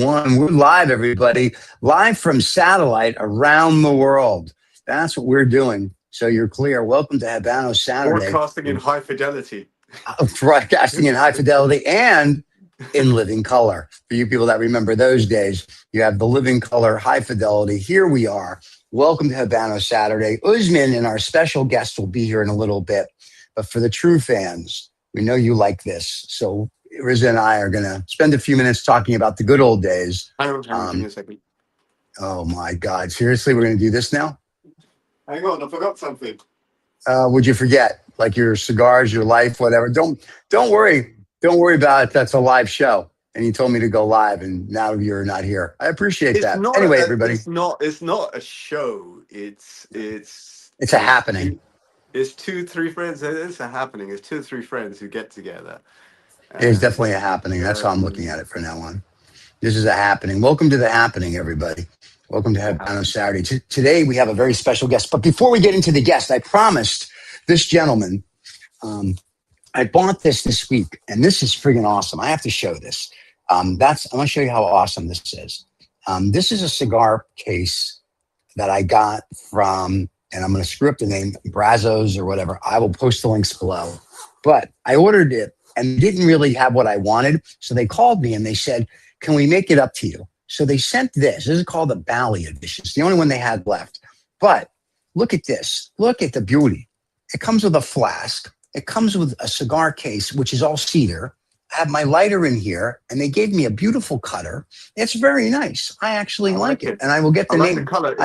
1. We're live, everybody. Live from satellite around the world. That's what we're doing. So you're clear. Welcome to Habanos Saturday. Broadcasting in high fidelity. Broadcasting in high fidelity and in living color. For you people that remember those days, you have the living color, high fidelity. Here we are. Welcome to Habanos Saturday. Usman and our special guest will be here in a little bit. But for the true fans, we know you like this. So Riza and I are going to spend a few minutes talking about the good old days. Hang on, give me a second. Oh, my God. Seriously, we're going to do this now? Hang on, I forgot something. Would you forget? Like your cigars, your life, whatever. Don't worry. Don't worry about it. That's a live show. And you told me to go live, and now you're not here. I appreciate that. Anyway, everybody. It's not a show. It's a happening. It's 2-3 friends. It's a happening. It's 2 or 3 friends who get together. It's definitely a happening. That's how I'm looking at it from now on. This is a happening. Welcome to the happening, everybody. Welcome to Habanos Saturday. Today, we have a very special guest. But before we get into the guest, I promised this gentleman, I bought this week, and this is friggin' awesome. I have to show this. I'm going to show you how awesome this is. This is a cigar case that I got from, and I'm going to screw up the name, Brazos or whatever. I will post the links below. But I ordered it and didn't really have what I wanted. So they called me and they said, can we make it up to you? So they sent this. This is called the Bali edition. It's the only one they had left. But look at this. Look at the beauty. It comes with a flask. It comes with a cigar case, which is all cedar. I have my lighter in here, and they gave me a beautiful cutter. It's very nice. I actually like it. And I will get the name. The color.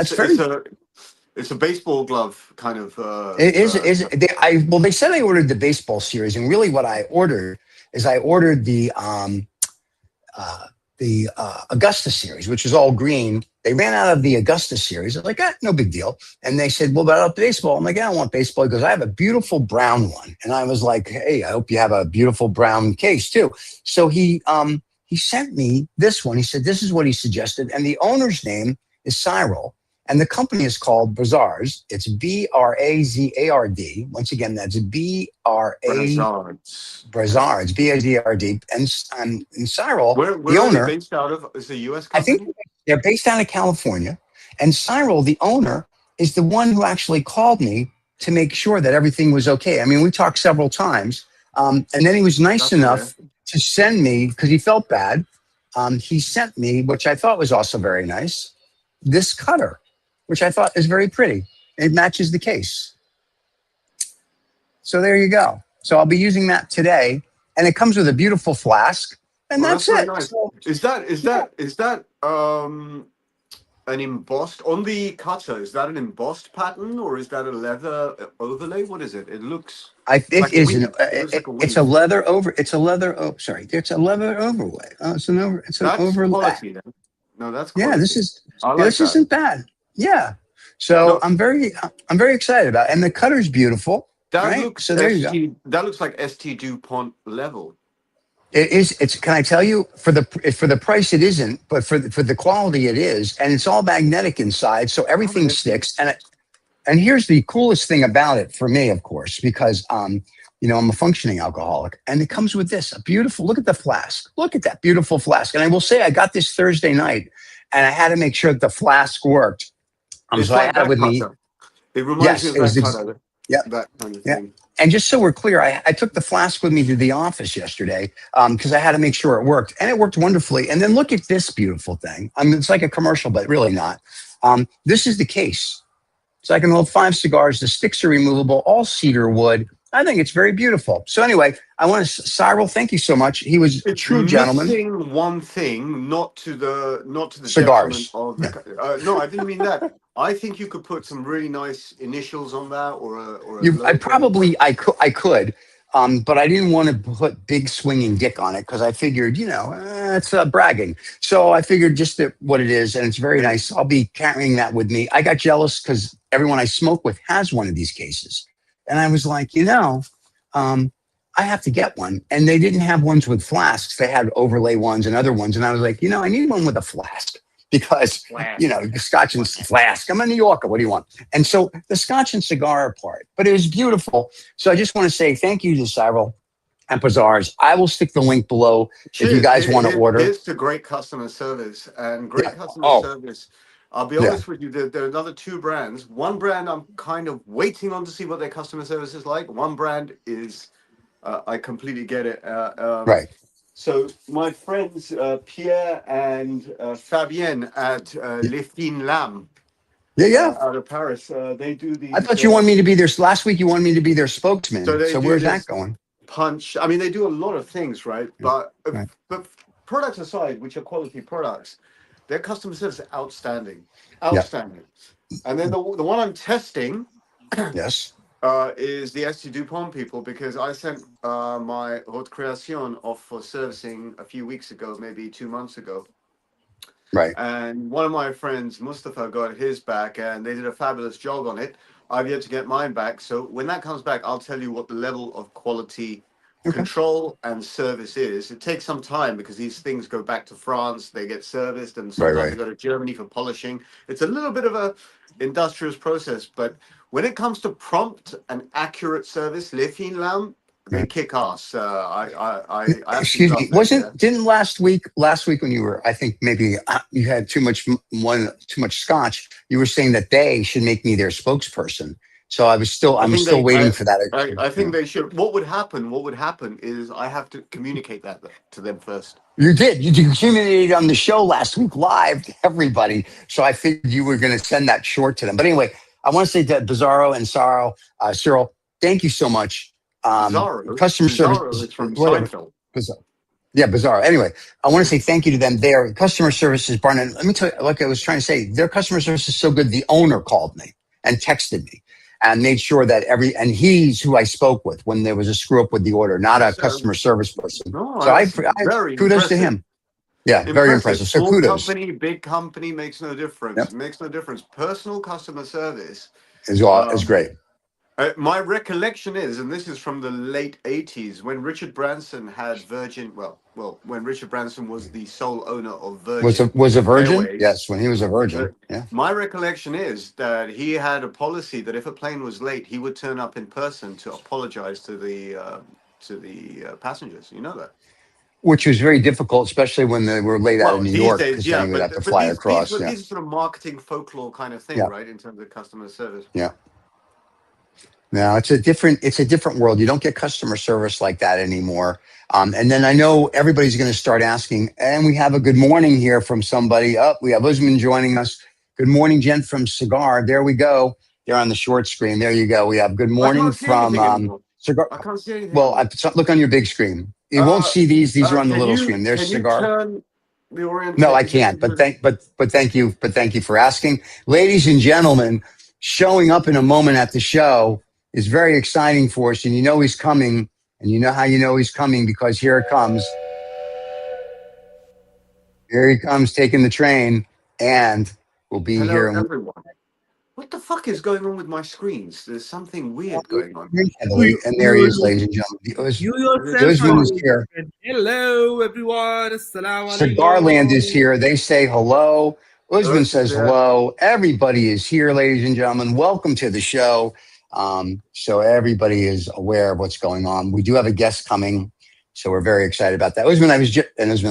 It's a baseball glove kind of. It is. They said I ordered the baseball series, and really what I ordered is I ordered the Augusta series, which is all green. They ran out of the Augusta series. I was like, no big deal. And they said, well, about baseball. I'm like, I don't want baseball. He goes, I have a beautiful brown one. And I was like, hey, I hope you have a beautiful brown case too. So he sent me this one. He said, this is what he suggested. And the owner's name is Cyril. And the company is called Brazars. It's Brazard. Once again, that's Brazards, B-A-Z-R-D. And Cyril, where the owner, are they based out of? Is it a U.S. company? I think they're based out of California. And Cyril, the owner, is the one who actually called me to make sure that everything was okay. I mean, we talked several times. And then he was nice enough to send me, because he felt bad, he sent me, which I thought was also very nice, this cutter, which I thought is very pretty. It matches the case. So there you go. So I'll be using that today. And it comes with a beautiful flask. And that's it. Nice. So, is that an embossed on the cutter? Is that an embossed pattern, or is that a leather overlay? What is it? It looks. It's a leather over. It's a leather. Oh, sorry. It's a leather overlay. It's an overlay. Quality, then. No, that's quality. Yeah. This isn't bad. Yeah. So I'm very excited about it. And the cutter's beautiful. Looks so there you go. That looks like ST DuPont level. It is. Can I tell you, for the price it isn't, but for the quality it is, and it's all magnetic inside, so everything sticks. And here's the coolest thing about it for me, of course, because I'm a functioning alcoholic, and it comes with this beautiful. Look at the flask. Look at that beautiful flask. And I will say, I got this Thursday night, and I had to make sure that the flask worked. So I had it with me. It reminds me of that cutter. Yeah. That kind of thing. And just so we're clear, I took the flask with me to the office yesterday because I had to make sure it worked. And it worked wonderfully. And then look at this beautiful thing. I mean, it's like a commercial, but really not. This is the case. So I can hold 5 cigars. The sticks are removable, all cedar wood. I think it's very beautiful. So anyway, Cyril, thank you so much. He was a true gentleman. Missing one thing, not to the cigars. Of the, no, I didn't mean that. I think you could put some really nice initials on that, I could, but I didn't want to put big swinging dick on it because I figured, it's bragging. So I figured just what it is, and it's very nice. I'll be carrying that with me. I got jealous because everyone I smoke with has one of these cases. And I was like, I have to get one. And they didn't have ones with flasks. They had overlay ones and other ones. And I was like, I need one with a flask because, the Scotch and flask. I'm a New Yorker. What do you want? And so the Scotch and cigar are part, but it was beautiful. So I just want to say thank you to Cyril and Bazaars. I will stick the link below if you Cheers. guys want to order. Here's to great customer service and great Yeah. customer Oh, service. I'll be yeah. honest with you, there are another two brands. One brand I'm kind of waiting on to see what their customer service is like. One brand is, I completely get it. Right. So my friends Pierre and Fabienne at Yeah. Les Fines Lames Yeah. out of Paris, they do I these. thought you wanted me to be their last week. You wanted me to be their So spokesman. they So do where's that this going? punch. I mean, they do a lot of things, right? Right. But products aside, which are quality products, their customer service is outstanding, Yeah. outstanding. And then the one I'm testing Yes. is the ST Dupont people, because I sent my Haute Création off for servicing a few weeks ago, maybe 2 months ago. Right. And one of my friends, Mustafa, got his back and they did a fabulous job on it. I've yet to get mine back. So when that comes back, I'll tell you what the level of quality Okay. control and service is. It takes some time because these things go back to France, they get serviced, and Right. sometimes Right. they go to Germany for polishing. It's a little bit of a industrious process, but when it comes to prompt and accurate service, Les Fines Lames, they Right. kick ass. I absolutely Excuse me. love them. Yeah. Didn't last week when you were, I think maybe you had too much scotch. You were saying that they should make me their spokesperson. So I'm still waiting for that. I Yeah. think they should. What would happen? What would happen is I have to communicate that to them first. You did. You communicated on the show last week live to everybody. So I figured you were going to send that short to them. But anyway, I want to say to Bizarro and Cyril, thank you so much. Customer Bizarro service, is from whatever. Seinfeld. Yeah, Bizarro. Anyway, I want to say thank you to them. Their customer service is Barnett. Let me tell you, like I was trying to say, their customer service is so good. The owner called me and texted me and made sure that and he's who I spoke with when there was a screw up with the order, not a customer service person. No, So I that's very kudos to impressive. him. Yeah, very impressive. So Small kudos. company, big company makes no difference. Yep. It makes no difference. Personal customer service Is great. My recollection is, and this is from the late 80s, when Richard Branson had Virgin. Well, when Richard Branson was the sole owner of Virgin. Was a virgin? Airways, Yes, when he was a virgin. Yeah. My recollection is that he had a policy that if a plane was late, he would turn up in person to apologize to the passengers. You know that. Which was very difficult, especially when they were laid out in New These York, days, because yeah, then you would but, have to but fly these, across. these, Yeah. these are sort of marketing folklore kind of thing, Yeah. right? In terms of customer service. Yeah. No, it's a different world. You don't get customer service like that anymore. And then I know everybody's going to start asking, and we have a good morning here from somebody. We have Usman joining us. Good morning, gent from Cigar. There we go. They're on the short screen. There you go. We have good morning from Cigar. I can't see anything. Well, look on your big screen. You won't see these. These are on the little screen. There's Cigar. Turn the orientation? No, I can't. But thank you for asking, ladies and gentlemen. Showing up in a moment at the show is very exciting for us, and you know he's coming, and you know how you know he's coming, because here it comes. Here he comes, taking the train, and we'll be here. Everyone. What the fuck is going on with my screens? There's something weird going on. And there he is, ladies and gentlemen. You yourself is here. Hello, everyone. Cigarland is here. They say hello. Usman says hello. Everybody is here, ladies and gentlemen. Welcome to the show. So everybody is aware of what's going on. We do have a guest coming, so we're very excited about that. Usman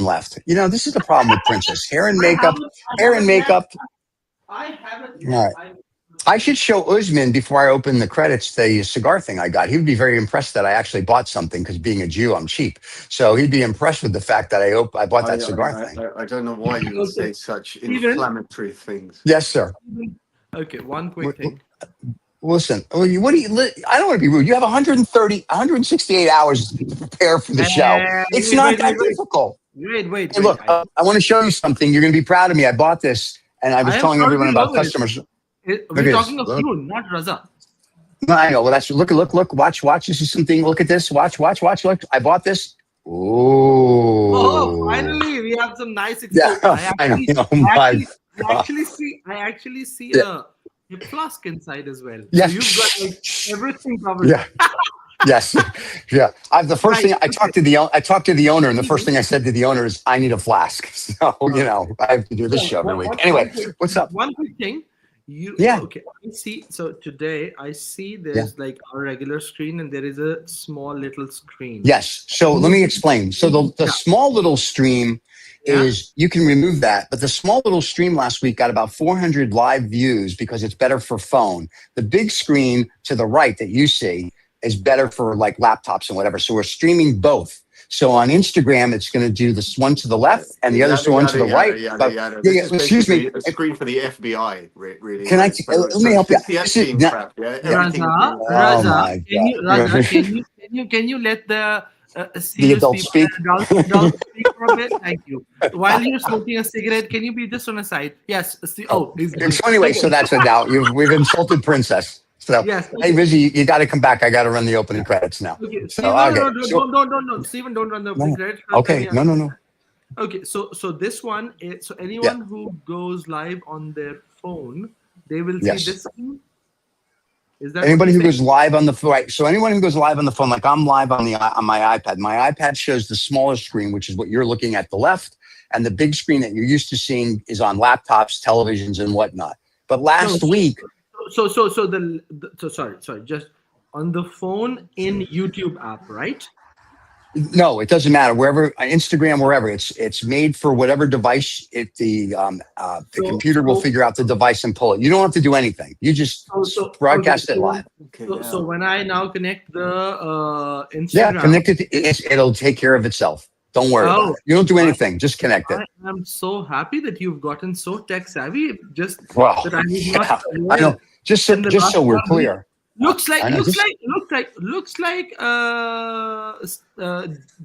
left. You know, this is the problem with Princess. Hair and makeup. I haven't. All right. I should show Usman before I open the credits the cigar thing I got. He would be very impressed that I actually bought something, because being a Jew, I'm cheap. So he'd be impressed with the fact that I bought that cigar thing. I don't know why you would say such inflammatory things. Yes, sir. Okay, one quick thing. Listen, I don't want to be rude. You have 168 hours to prepare for the show. It's not that difficult. Wait. Hey, look, I want to show you something. You're going to be proud of me. I bought this, and I was telling everyone about customers. We're talking of you, not Raza. No, I know. Well, that's look. Watch. This is something. Look at this. Watch. Look, I bought this. Ooh. Oh, finally, we have some nice exposure. Yeah, I actually see a flask inside as well. Yes. So you've got everything covered. Yeah. Yes. Yeah. The first thing I talked to the owner, and the first thing I said to the owner is, I need a flask. So, I have to do this show every week. Anyway, what's up? One quick thing. Yeah. Okay, I see. So today I see Yeah. there's like a regular screen and there is a small little screen. Yes. So let me explain. So the Yeah. small little stream Yeah. is, you can remove that, but the small little stream last week got about 400 live views because it's better for phone. The big screen to the right that you see is better for like laptops and whatever. So we're streaming both. So on Instagram, it's going to do this one to the left and the other one to the right. But This is excuse me. basically a screen for the FBI, really. Can I? Right? So, Let me help you. since the This is Epstein not. crap, yeah, Yeah. everything's being. Oh my Raja, God. can you let the The serious adult people speak. adults speak for a bit? Thank you. While you're smoking a cigarette, can you be just on a side? Yes. He's And so anyway, so that's a doubt. We've insulted Princess. So yes. hey, Rizzy, you got to come back. I got to run the opening credits now. Okay, So Steven, okay. don't, Steven, don't run the No. credits. Okay. No. Okay, so this one is, so anyone Yeah. who goes live on their phone, they will Yes. see this thing. Is that Anybody what who you goes live on the phone, right? So anyone who goes live on the phone, like I'm live on my iPad. My iPad shows the smaller screen, which is what you're looking at the left, and the big screen that you're used to seeing is on laptops, televisions, and whatnot. But last week, So sorry, just on the phone in YouTube app, right? no, it doesn't matter. Wherever, Instagram, wherever, it's made for whatever device. The computer will figure out the device and pull it. You don't have to do anything. You just broadcast it live. So when I now connect the Instagram, Yeah, connect it. It'll take care of itself. Don't worry about it. You don't do anything. Just connect it. I'm so happy that you've gotten so tech savvy. Just Well, that I was yeah, not I know. Just so we're clear. Looks like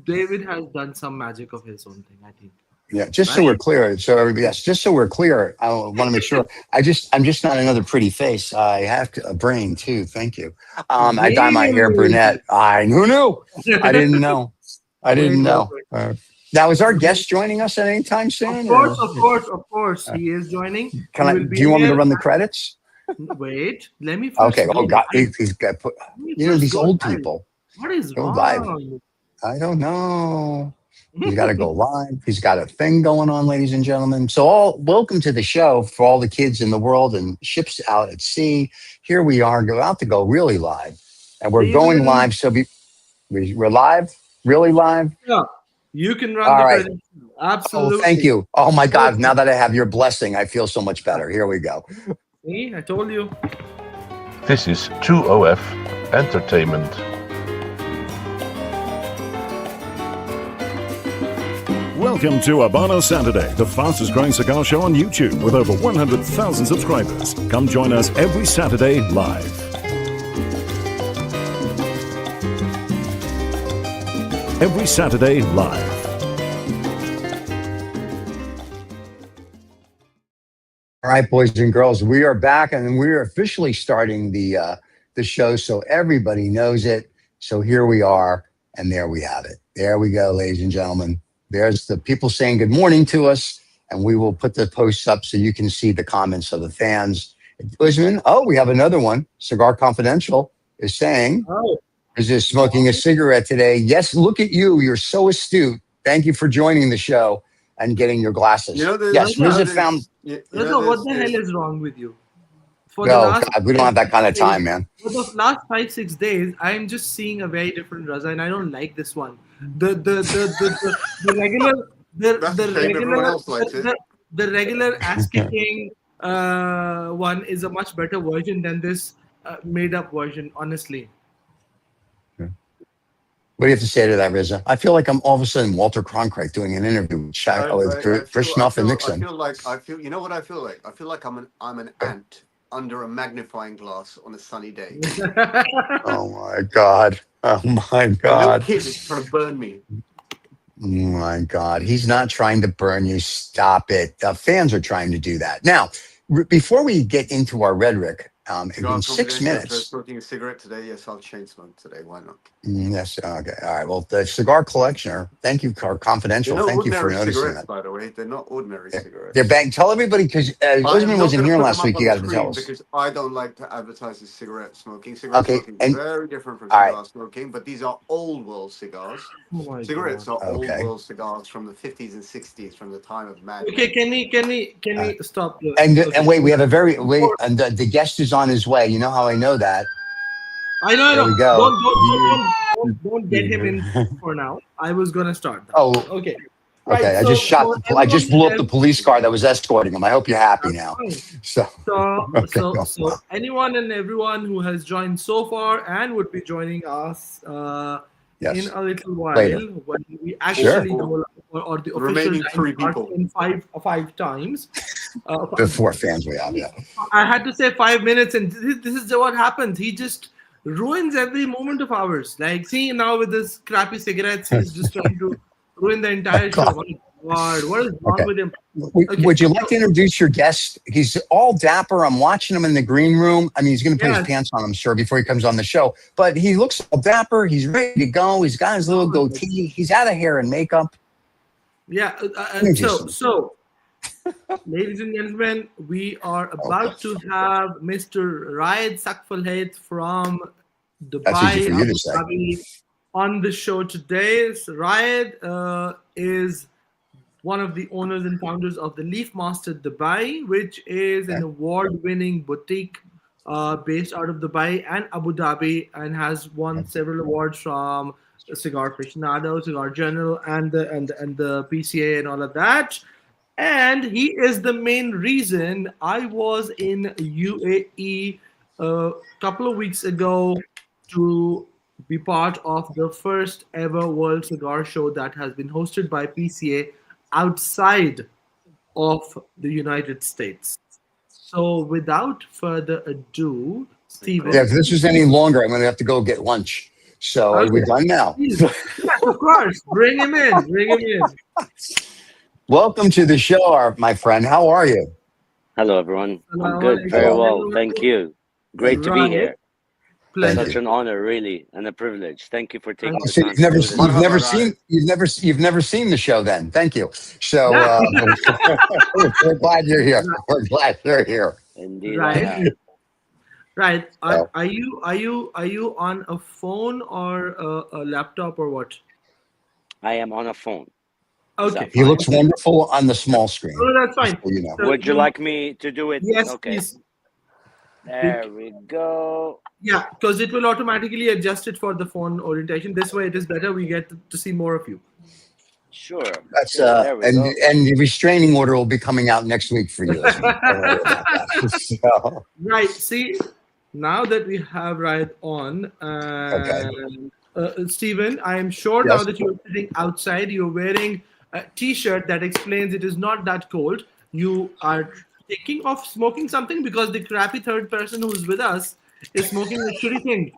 David has done some magic of his own thing, I think. Yeah, just so we're clear. So everybody, yes, just so we're clear. I want to make sure. I'm just not another pretty face. I have a brain too. Thank you. I dye my hair brunette. Who knew? I didn't know. I didn't know. Now, is our guest joining us at any time soon? Of course, he is joining. Do you want me to run the credits? Wait, let me. First Okay. Oh God, he's got put. You know these old people. What is go wrong? Live. I don't know. He's got to go live. He's got a thing going on, ladies and gentlemen. So, welcome to the show for all the kids in the world and ships out at sea. Here we are, about to go really live, and we're going live. So we're live, really live. Yeah, you can run all the right. credits. Absolutely. Oh, thank you. Oh my God! Now that I have your blessing, I feel so much better. Here we go. See, I told you. This is 2OF Entertainment. Welcome to Habanos Saturday, the fastest growing cigar show on YouTube with over 100,000 subscribers. Come join us every Saturday live. Every Saturday live. All right, boys and girls, we are back and we are officially starting the show so everybody knows it. So here we are, and there we have it. There we go, ladies and gentlemen. There's the people saying good morning to us, and we will put the posts up so you can see the comments of the fans. Oh, we have another one. Cigar Confidential is saying, is this smoking a cigarette today? Yes, look at you. You're so astute. Thank you for joining the show and getting your glasses. Yes, Rizza found... what the hell is wrong with you? God, we don't have that kind of time, man. For the last 5-6 days, I'm just seeing a very different Raza, and I don't like this one. The regular ass kicking one is a much better version than this made up version, honestly. What do you have to say to that, Rizza? I feel like I'm all of a sudden Walter Cronkite doing an interview with Khrushchev and Nixon. You know what I feel like? I feel like I'm an ant under a magnifying glass on a sunny day. Oh my God. Oh my God. A kid is trying to burn me. Oh my God. He's not trying to burn you. Stop it. The fans are trying to do that. Now, before we get into our rhetoric, Cigar In 6 confidential. If you're minutes. smoking a cigarette today, yes, I'll chain smoke today. Why not? Yes. Okay. All right. Well, the cigar collectioner. Thank you, They're confidential. not Thank you for ordinary noticing cigarettes, that. by the way. They're not ordinary They're cigarettes. bang. Tell everybody because I am Usman not wasn't going to here put them last up week. on You the got to tell screen us. because I don't like to advertise as cigarette smoking. Cigarette Okay. smoking is And very different from all right. cigar smoking, but these are old world cigars. Oh my Cigarettes god. are old Okay. world cigars from the 50s and 60s, from the time of Mad Okay, Men. can we stop this? And Okay. wait, we have a very wait, Before- and the guest is on his way. You know how I know that? I know. There we go. Don't get him in for now. I was gonna start that. Oh, Okay. Right. okay. I So just shot. for I just everyone blew up the else, police car that was escorting him. I hope you're happy that's now. fine. So So, okay. so anyone and everyone who has joined so far and would be joining us Yes. in a little while Later. when we Sure. actually go live, or the official Remaining time 3 starts people. in five times. The 4 fans we have. Yeah. I had to say 5 minutes, and this is what happens. He just ruins every moment of ours. Like, see now with this crappy cigarettes, he's just trying to ruin the entire show. Oh my God, what is wrong Okay. with him? Would you like to introduce your guest? He's all dapper. I'm watching him in the green room. I mean, he's going to put his Yes. pants on, I'm sure, before he comes on the show. But he looks all dapper. He's ready to go. He's got his little goatee. He's out of hair and makeup. Yeah. Introduce So, ladies and gentlemen, we are about to have Mr. Ra'ed Saqfelhait from That's easy Dubai, for you Abu to say. Dhabi, on the show today. So Ra'ed is one of the owners and founders of the Leaf Master Dubai, which is an award-winning boutique based out of Dubai and Abu Dhabi, and has won several awards from Cigar Aficionado, Cigar Journal, and the PCA and all of that. And he is the main reason I was in UAE a couple of weeks ago to be part of the first ever World Cigar Show that has been hosted by PCA outside of the United States. So without further ado, Steven. Yeah, if this was any longer, I'm going to have to go get lunch. So are we done now? Please. Yes, of course. Bring him in. Bring him in. Welcome to the show, my friend. How are you? Hello, everyone. Hello, I'm good. Very hello. well. Thank you. Great to be Right. here. Pleasure. Such an honor, really, and a privilege. Thank you for taking the So time. to do this. you've never seen the show then. Thank you. So Yeah. we're glad you're here. We're glad you're here. Indeed, Right. I am. Right. So- Are you on a phone or a laptop or what? I am on a phone. Okay. He looks wonderful on the small screen. Oh, that's fine. So you know. So Would you like me to do it? Yes, Okay. please. There we go. Yeah, because it will automatically adjust it for the phone orientation. This way, it is better. We get to see more of you. Sure. That's Sure, there we and go. and the restraining order will be coming out next week for you. So, Right. See, now that we have Ra'ed on, Stephen, I am sure now Yes. that you're sitting outside, you're wearing a T-shirt that explains it is not that cold. You are thinking of smoking something because the crappy third person who's with us is smoking a shitty thing.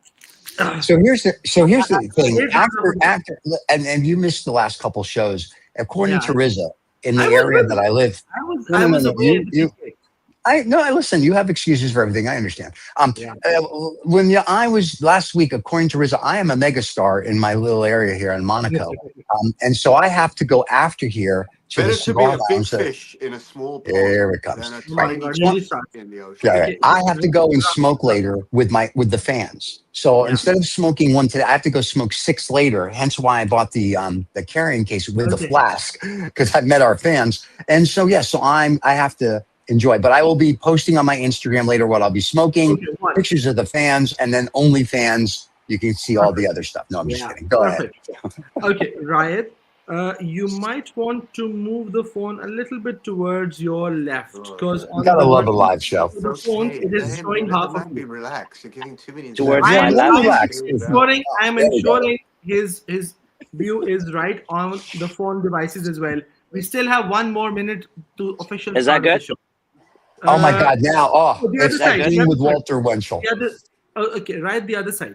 so here's the thing. After and you missed the last couple shows. According Yeah. to Rizza, in the I was area with- that I live, I was no, away. I listen. You have excuses for everything. I understand. Yeah. I was last week, according to Rizza, I am a megastar in my little area here in Monaco, and so I have to go after here to Better the to be cigar a big lounge. fish in a small pond Here it comes. than a Oh my tiny God, fish you start. in the ocean. Yeah, right. I have to go and smoke later with the fans. So Yeah. instead of smoking one today, I have to go smoke 6 later. Hence why I bought the carrying case with the flask, because I've met our fans. And so so I have to enjoy. But I will be posting on my Instagram later what I'll be smoking, Okay, one. pictures of the fans, and then only fans. You can see all the other stuff. No, I'm just Yeah, kidding. Go ahead. perfect. Okay, Ra'ed, you might want to move the phone a little bit towards your left, because You gotta love a live show. The phone, it is then showing let half the of man be you. relaxed. You're giving too many Towards I my am left. Relax. ensuring There we go. his view is right on the phone devices as well. We still have 1 more minute to official Is that start of good? the show. Oh my God! Now, the it's other like side, being with the other Walter Winchell. The other, okay, right the other side.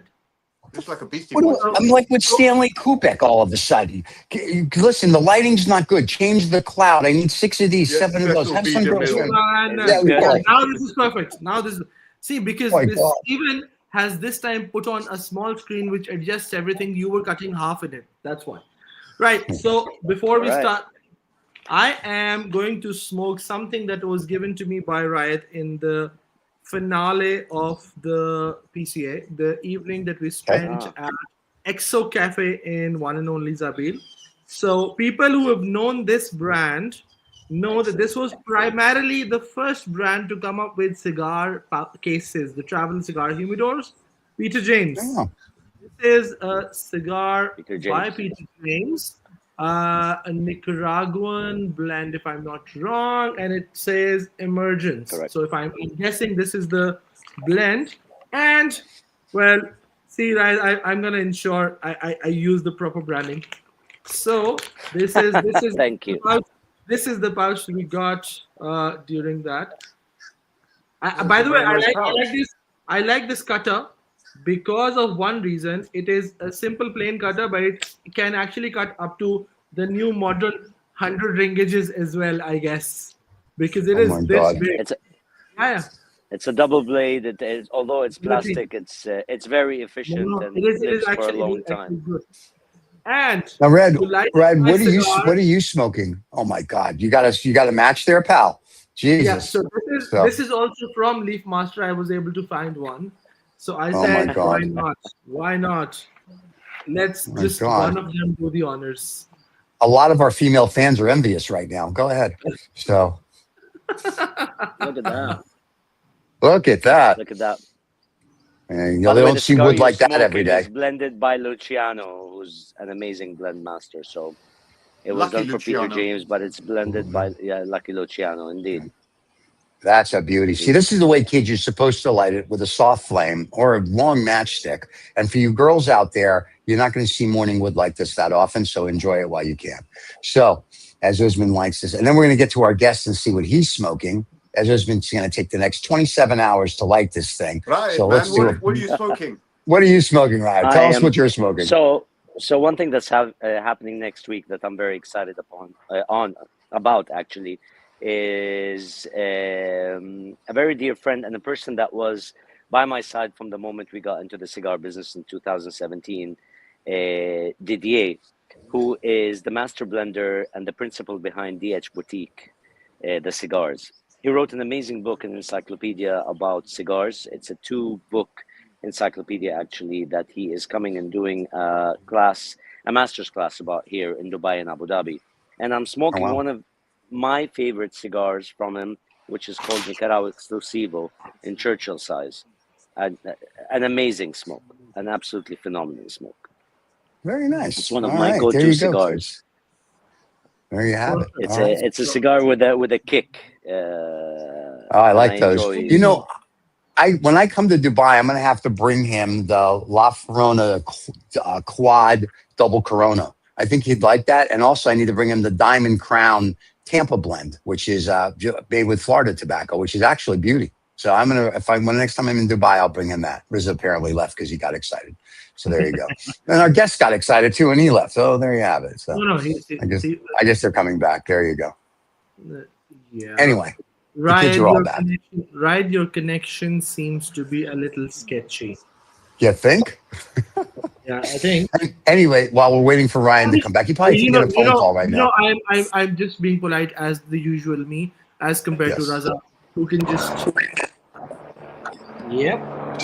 Just like a beastie What do boy. I'm like with Stanley Kubrick all of a sudden. Listen, the lighting's not good. Change the cloud. I need 6 of these, Yes, 7 of those. Cecil Have B. some DeMille. girls. And, Yeah, we Good. got it. now this is perfect. Now this. See, because Oh my this God. Steven has this time put on a small screen which adjusts everything. You were cutting half in it. That's why. Right. So before we All right. start, I am going to smoke something that was given to me by Riot in the finale of the PCA, the evening that we spent Ah. at Exo Cafe in one and only Zabil. So people who have known this brand know that this was primarily the first brand to come up with cigar cases, the travel cigar humidors. Peter James. Oh, This is a cigar Peter by James. Peter James, a Nicaraguan blend, if I'm not wrong, and it says Emergence. Correct. So if I'm guessing, this is the blend. And well, see, I'm gonna ensure I use the proper branding. So this is Thank you. this is the pouch we got during that. That's By a the way, very nice pouch. I like this cutter because of one reason. It is a simple plain cutter, but it can actually cut up to the new modern 100 ringages as well, I guess, because it Oh is my this God. big. It's a, Yeah, it's a double blade. It is, although it's Exactly. plastic, it's very efficient No, and it is lives for a actually, long time. good. And Now, Red, to light Red, my what cigar, are you smoking? Oh my God, you got a match there, pal. yeah. Jesus. So So, this is also from Leaf Master. I was able to find one, so I oh my said, why God, not? Why not? Let's oh my just God. one of them do the honors. A lot of our female fans are envious right now. Go ahead. So, Look at that. look at that. Look at that. And, By they the way, don't the see cigar wood you're like that every smoking is day. blended by Luciano, who's an amazing blend master. So it was Lucky done for Peter Luciano. James, but it's blended by Lucky Luciano, indeed. That's a beauty. See, this is the way, kids, you're supposed to light it with a soft flame or a long matchstick. And for you girls out there, you're not going to see morning wood like this that often, so enjoy it while you can. So, as Usman likes this, and then we're going to get to our guest and see what he's smoking. As Usman's going to take the next 27 hours to light this thing. Right, So man. let's do it. What are you smoking? What are you smoking, Ryan? Tell I us am what you're smoking. so one thing that's happening next week that I'm very excited about actually is a very dear friend and a person that was by my side from the moment we got into the cigar business in 2017, Didier, who is the master blender and the principal behind DH Boutique, the cigars. He wrote an amazing book, an encyclopedia about cigars. It's a 2-book encyclopedia actually that he is coming and doing a master's class about here in Dubai and Abu Dhabi. And I'm smoking one of my favorite cigars from him, which is called Nicaragua Exclusivo in Churchill size. An amazing smoke, an absolutely phenomenal smoke. Very nice. It's one of All my right, go-to there you go, cigars. kids. There you have it. It's All right. it's a cigar with a kick. I like those. enjoy- You know, when I come to Dubai, I'm going to have to bring him the La Verona Quad Double Corona. I think he'd like that. And also, I need to bring him the Diamond Crown Tampa blend, which is made with Florida tobacco, which is actually beauty. So I'm gonna, when next time I'm in Dubai, I'll bring him that. Riz apparently left because he got excited. So there you go. And our guest got excited too, and he left. So there you have it. So No, I guess they're coming back. There you go. yeah. Anyway, the kids are all back. Right, your connection seems to be a little sketchy. You think? Yeah, I think. Anyway, while we're waiting for Ryan to come back, he probably can get a phone call right now. I'm just being polite as the usual me, as compared to Yes. Raza, who can just. Yep.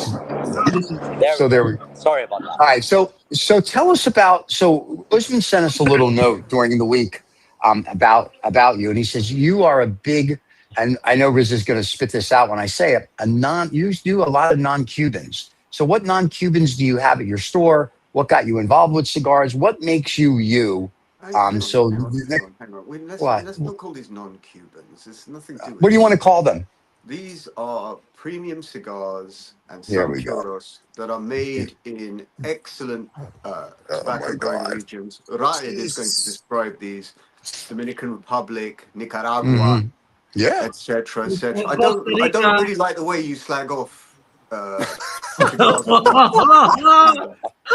So there we go. Sorry about that. All right. So tell us about. So Usman sent us a little note during the week about you, and he says you are a big. And I know Riz is going to spit this out when I say it. You do a lot of non-Cubans. So what non-Cubans do you have at your store? What got you involved with cigars? What makes you you? Hang on. What? Let's not call these non-Cubans. There's nothing to it. What do you want to call them? These are premium cigars and There we go. puros that are made in excellent my tobacco-growing God. regions. Ra'ed is going to describe these: Dominican Republic, Nicaragua, Mhm. Yeah. etc., etc. I Costa don't Rica. really like the way you slag off. Cigars.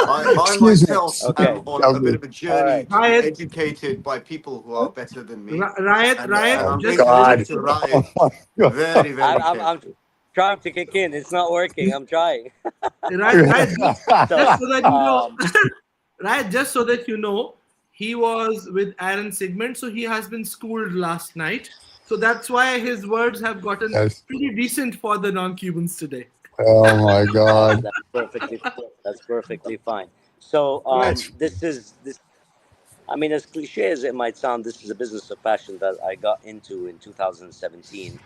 I Excuse me. myself Okay. am on a bit of a journey to be Riot. educated by people who are better than me. Riot, And I'm just going to God. listen to Riot Oh, very, very I'm carefully. trying to kick in. It's not working. I'm trying. Right, So, just so that you know, um, right, just so that you know, he was with Aaron Sigmund, so he has been schooled last night. So that's why his words have gotten Yes. pretty decent for the non-Cubans today. Oh my that, God. that's perfectly fine. So, Right. That's this. I mean, as cliche as it might sound, this is a business of passion that I got into in 2017.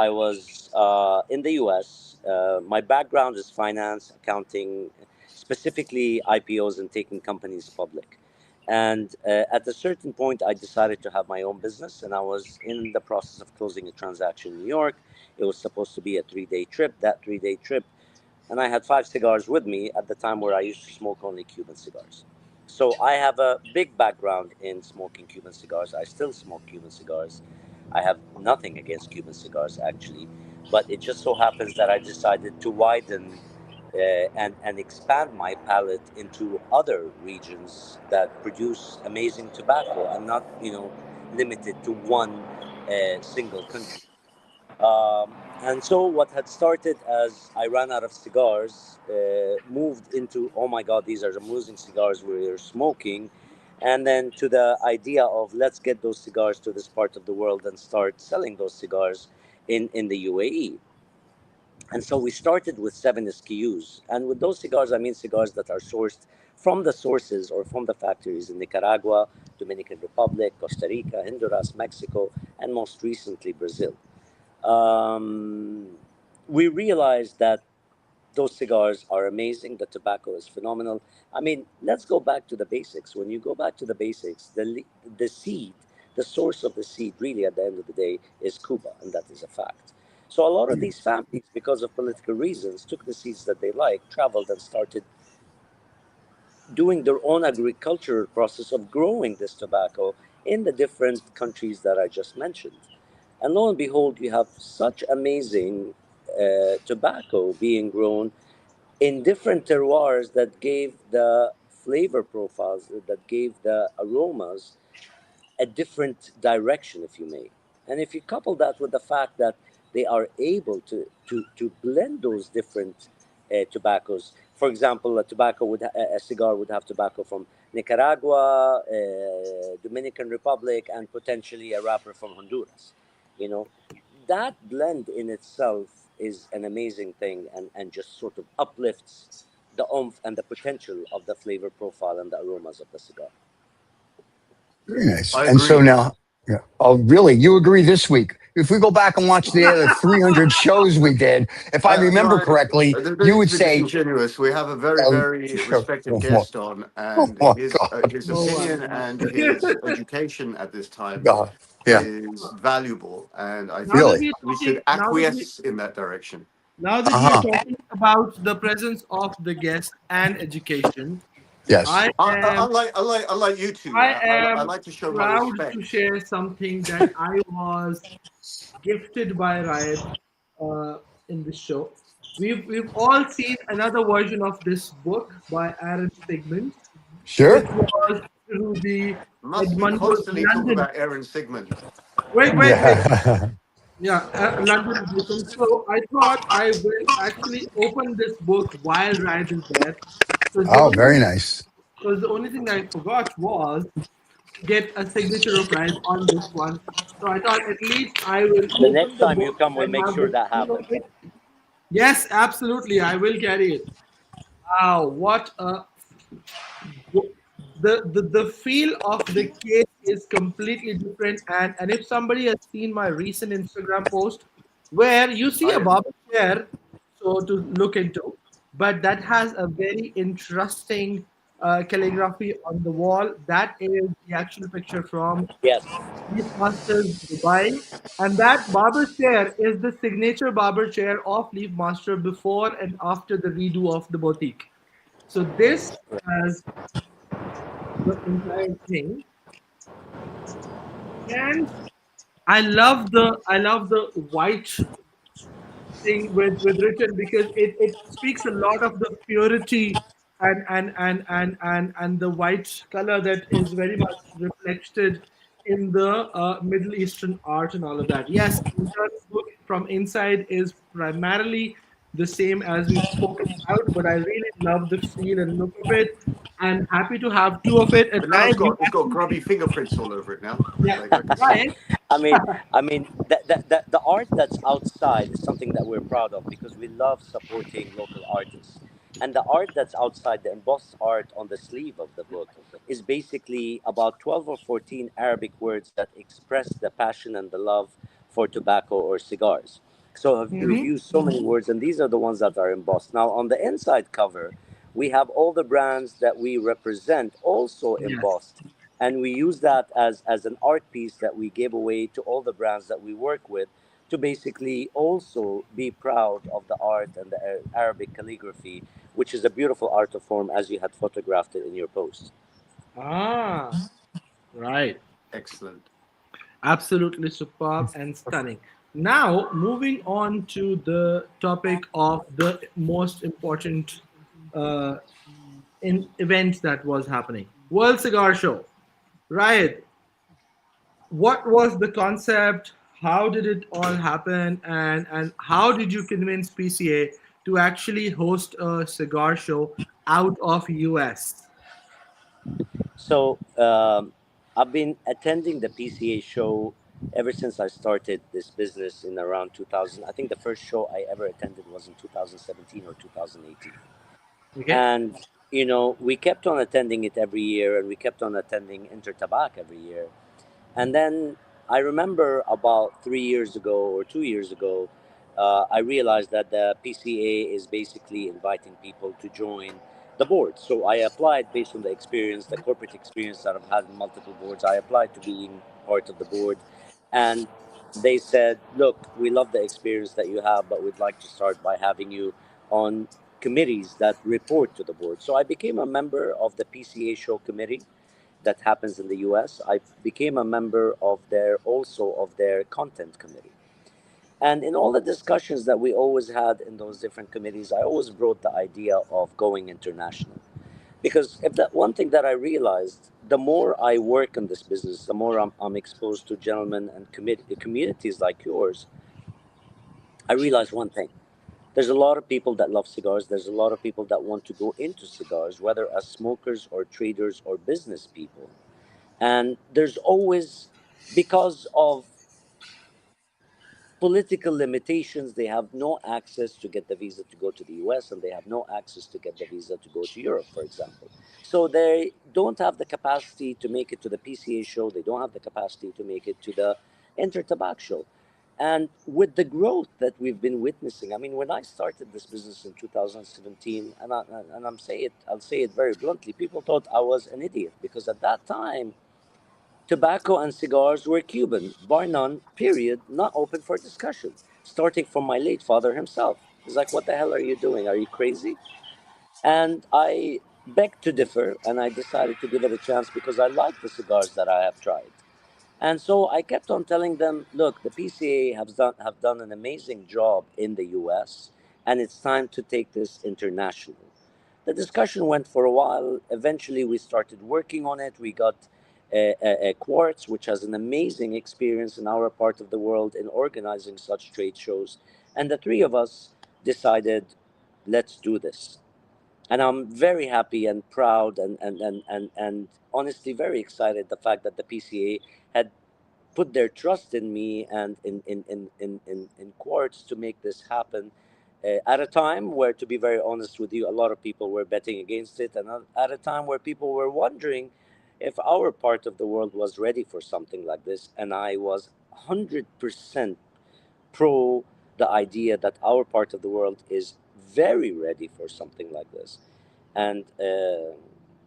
I was in the US. My background is finance, accounting, specifically IPOs and taking companies public. And at a certain point, I decided to have my own business, and I was in the process of closing a transaction in New York. It was supposed to be a 3 day trip. That 3 day trip, and I had 5 cigars with me at the time where I used to smoke only Cuban cigars. So I have a big background in smoking Cuban cigars. I still smoke Cuban cigars. I have nothing against Cuban cigars actually, but it just so happens that I decided to widen and expand my palate into other regions that produce amazing tobacco and not limited to one single country. And so what had started as I ran out of cigars moved into, oh my God, these are amazing cigars we're smoking. And then to the idea of let's get those cigars to this part of the world and start selling those cigars in the UAE. And so we started with 7 SKUs. And with those cigars, I mean cigars that are sourced from the sources or from the factories in Nicaragua, Dominican Republic, Costa Rica, Honduras, Mexico, and most recently Brazil. um, we realized that those cigars are amazing. The tobacco is phenomenal. I mean, let's go back to the basics. When you go back to the basics, the seed, the source of the seed, really at the end of the day, is Cuba, and that is a fact. So a lot of these families, because of political reasons, took the seeds that they liked, traveled, and started doing their own agricultural process of growing this tobacco in the different countries that I just mentioned. And lo and behold, you have such amazing tobacco being grown in different terroirs that gave the flavor profiles, that gave the aromas a different direction, if you may. And if you couple that with the fact that they are able to blend those different tobaccos, for example, a cigar would have tobacco from Nicaragua, Dominican Republic, and potentially a wrapper from Honduras. You know, that blend in itself is an amazing thing, and just sort of uplifts the oomph and the potential of the flavor profile and the aromas of the cigar. very nice. I And so agree. now, yeah. Oh, really? You agree this week? If we go back and watch the other 300 shows we did, if I No, remember correctly, I don't you need would to be say, disingenuous. We have a very, oh, very respected guest on, oh and my God. his Oh my opinion God. and his education at this time God. Yeah, is valuable, and I now think that really. we're we should talking, acquiesce in that direction. now that we are Uh-huh. talking about the presence of the guest and education, Yes. I am Unlike you two, I I am like to show my proud to respect. share something that I was gifted by Ra'ed in the show. We've all seen another version of this book by Aaron Sigmund, Sure. which was through the Must we Edmundo's constantly talk London. about Aaron Sigmund? Wait. Yeah. Yeah, London edition. So I thought I will actually open this book while Ryan is there. Because Oh, very nice. the only thing I forgot was to get a signature of Ryan on this one. So I thought at least I will The open next the time you book come, we'll and make have sure the that feel of happens. it. Yes, absolutely. I will carry it. Wow, what a the feel of the case is completely different, and if somebody has seen my recent Instagram post where you see I a am. barber chair so to look into, but that has a very interesting calligraphy on the wall, that is the actual picture from Yes. Leaf Masters Dubai, and that barber chair is the signature barber chair of Leaf Master before and after the redo of the boutique. So this has the entire thing, and I love the white thing with written, because it speaks a lot of the purity and the white color that is very much reflected in the Middle Eastern art and all of that. Yes, entire book from inside is primarily the same as we've spoken about, but I really love the feel and look of it. I'm happy to have two of it. And But now it's got grubby fingerprints all over it now. yeah, Like I can see. Ryan. I mean, the art that's outside is something that we're proud of because we love supporting local artists. And the art that's outside, the embossed art on the sleeve of the book, is basically about 12 or 14 Arabic words that express the passion and the love for tobacco or cigars. So I've Mhm. reviewed so many words, and these are the ones that are embossed. Now, on the inside cover, we have all the brands that we represent also Yes. embossed, and we use that as an art piece that we gave away to all the brands that we work with to basically also be proud of the art and the Arabic calligraphy, which is a beautiful art of form as you had photographed it in your post. Ah, right. Excellent. Absolutely superb and stunning. Now, moving on to the topic of the most important uh, event that was happening, World Cigar Show. Right. What was the concept? How did it all happen? And how did you convince PCA to actually host a cigar show out of US? So I've been attending the PCA show ever since I started this business in around 2000. I think the first show I ever attended was in 2017 or 2018. Okay. And, we kept on attending it every year, and we kept on attending Intertabac every year. And then I remember about 3 years ago or 2 years ago, I realized that the PCA is basically inviting people to join the board. So I applied based on the experience, the corporate experience that I've had in multiple boards. I applied to being part of the board. And they said, look, we love the experience that you have, but we'd like to start by having you on committees that report to the board. So I became a member of the PCA show committee that happens in the US. I became a member of their content committee. And in all the discussions that we always had in those different committees, I always brought the idea of going international. Because if that one thing that I realized, the more I work in this business, the more I'm exposed to gentlemen and communities like yours, I realized one thing. There's a lot of people that love cigars. There's a lot of people that want to go into cigars, whether as smokers or traders or business people. And there's always, because of political limitations, they have no access to get the visa to go to the US, and they have no access to get the visa to go to Europe, for example. So they don't have the capacity to make it to the PCA show. They don't have the capacity to make it to the Intertabac show. And with the growth that we've been witnessing, I mean, when I started this business in 2017, I'll say it very bluntly, people thought I was an idiot because at that time, tobacco and cigars were Cuban, bar none, period, not open for discussion. Starting from my late father himself. He's like, what the hell are you doing? Are you crazy? And I begged to differ, and I decided to give it a chance because I like the cigars that I have tried. And so I kept on telling them, look, the PCA have done an amazing job in the US, and it's time to take this international. The discussion went for a while. Eventually, we started working on it. We got a Quartz, which has an amazing experience in our part of the world in organizing such trade shows. And the three of us decided, let's do this. And I'm very happy and proud and honestly very excited the fact that the PCA had put their trust in me and in Quartz to make this happen at a time where, to be very honest with you, a lot of people were betting against it, and at a time where people were wondering if our part of the world was ready for something like this. And I was 100% pro the idea that our part of the world is very ready for something like this. And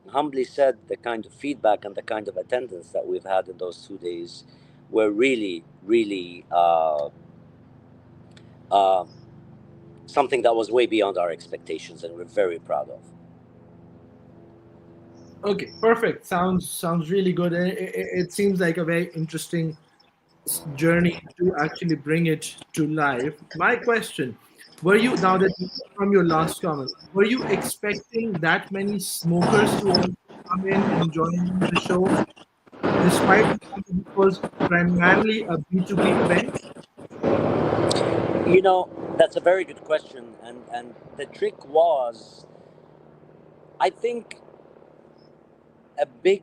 humbly said, the kind of feedback and the kind of attendance that we've had in those 2 days were really, really uh, something that was way beyond our expectations, and we're very proud of. Okay, perfect. Sounds really good. It seems like a very interesting journey to actually bring it to life. My question: were you, now that from your last comment, were you expecting that many smokers to also come in and join the show, despite the fact that it was primarily a B2B event? You know, that's a very good question, and the trick was, I think, a big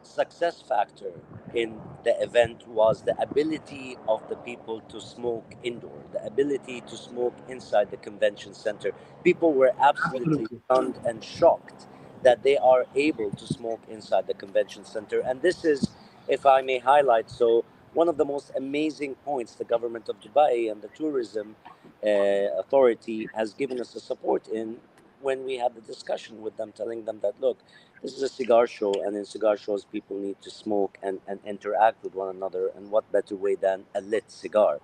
success factor in the event was the ability of the people to smoke indoor, the ability to smoke inside the convention center. People were absolutely Absolutely. stunned and shocked that they are able to smoke inside the convention center. And this is, if I may highlight, so one of the most amazing points the government of Dubai and the tourism authority has given us a support in, when we had the discussion with them, telling them that, look, this is a cigar show, and in cigar shows, people need to smoke and interact with one another. And what better way than a lit cigar?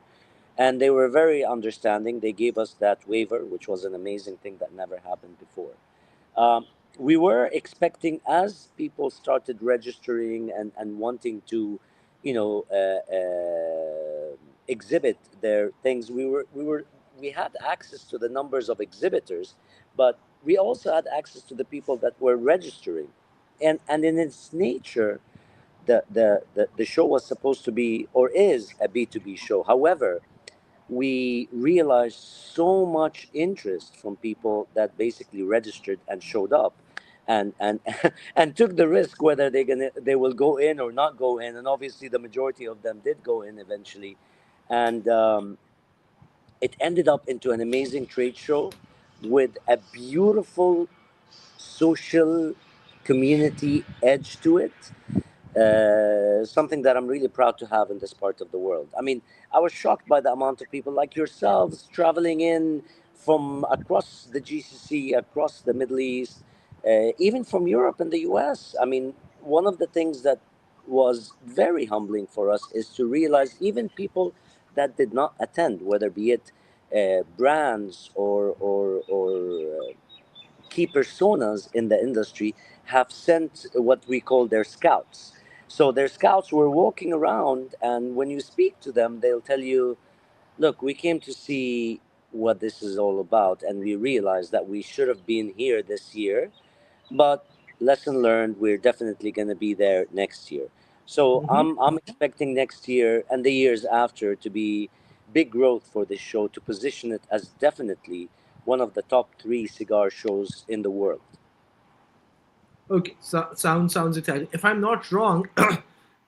And they were very understanding. They gave us that waiver, which was an amazing thing that never happened before. Um, we were expecting, as people started registering and wanting to, exhibit their things, we had access to the numbers of exhibitors, but we also had access to the people that were registering, and in its nature, the show was supposed to be, or is, a B2B show. However, we realized so much interest from people that basically registered and showed up, and and took the risk whether they will go in or not go in. And obviously the majority of them did go in eventually. And it ended up into an amazing trade show with a beautiful social community edge to it, something that I'm really proud to have in this part of the world. I mean, I was shocked by the amount of people like yourselves traveling in from across the GCC, across the Middle East, even from Europe and the US. I mean, one of the things that was very humbling for us is to realize even people that did not attend, whether be it brands or key personas in the industry, have sent what we call their scouts. So their scouts were walking around, and when you speak to them, they'll tell you, look, we came to see what this is all about, and we realized that we should have been here this year, but lesson learned, we're definitely going to be there next year. So Mhm. I'm expecting next year and the years after to be big growth for this show, to position it as definitely one of the top three cigar shows in the world. Okay, so, sounds exciting. If I'm not wrong,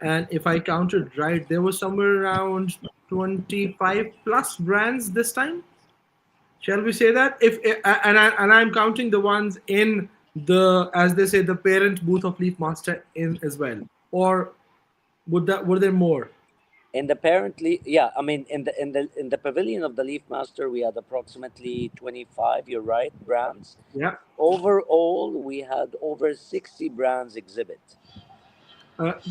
and if I counted right, there was somewhere around 25 plus brands this time. Shall we say that? If and I'm counting the ones in the, as they say, the parent booth of Leaf Master in as well, or were there more? In the apparently, yeah, I mean, in the pavilion of the Leaf Master, we had approximately 25. You're right, brands. Yeah. Overall, we had over 60 brands exhibit,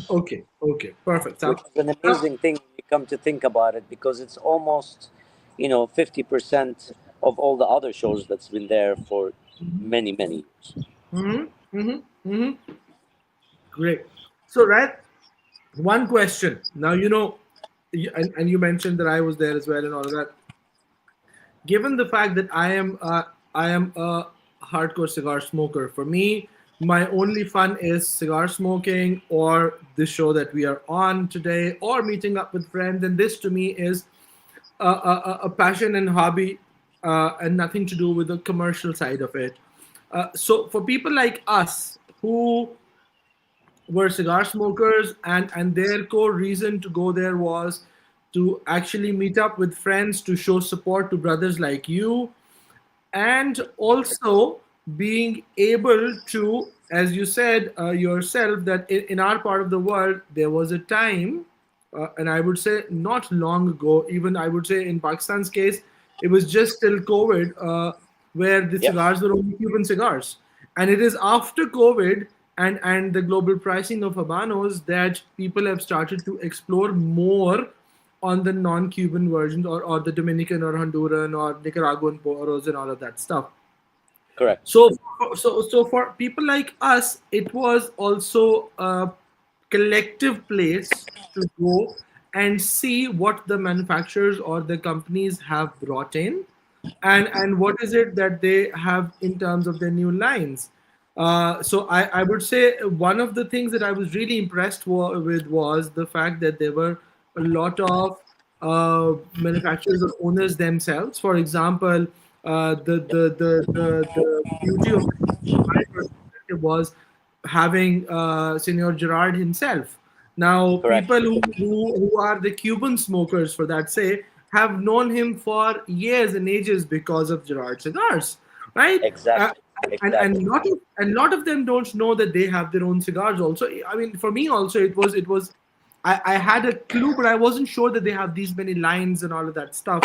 Okay. Okay. Perfect. which is an amazing thing when you come to think about it, because it's almost, 50% of all the other shows that's been there for many, many years. Mm-hmm, mm-hmm, mm-hmm. Great. So, right, one question. Now, and you mentioned that I was there as well and all of that. Given the fact that I am a hardcore cigar smoker, for me, my only fun is cigar smoking or the show that we are on today or meeting up with friends. And this to me is a passion and hobby, and nothing to do with the commercial side of it. So for people like us who were cigar smokers, and their core reason to go there was to actually meet up with friends, to show support to brothers like you, and also being able to, as you said yourself, that in our part of the world there was a time, and I would say not long ago, even I would say in Pakistan's case, it was just till COVID, where the Yep, cigars were only Cuban cigars. And it is after COVID and the global pricing of Habanos that people have started to explore more on the non-Cuban versions, or the Dominican or Honduran or Nicaraguan poros and all of that stuff. correct. So for people like us, it was also a collective place to go and see what the manufacturers or the companies have brought in, and what is it that they have in terms of their new lines. So I would say one of the things that I was really impressed with was the fact that there were a lot of manufacturers or owners themselves. For example, the beauty of my perspective was having Senor Gerard himself. Now, Correct. people who are the Cuban smokers, for that say, have known him for years and ages because of Gerard cigars, right? Uh, Exactly. and Exactly. lot of them don't know that they have their own cigars. Also, I mean, for me also, it was. I had a clue, but I wasn't sure that they have these many lines and all of that stuff.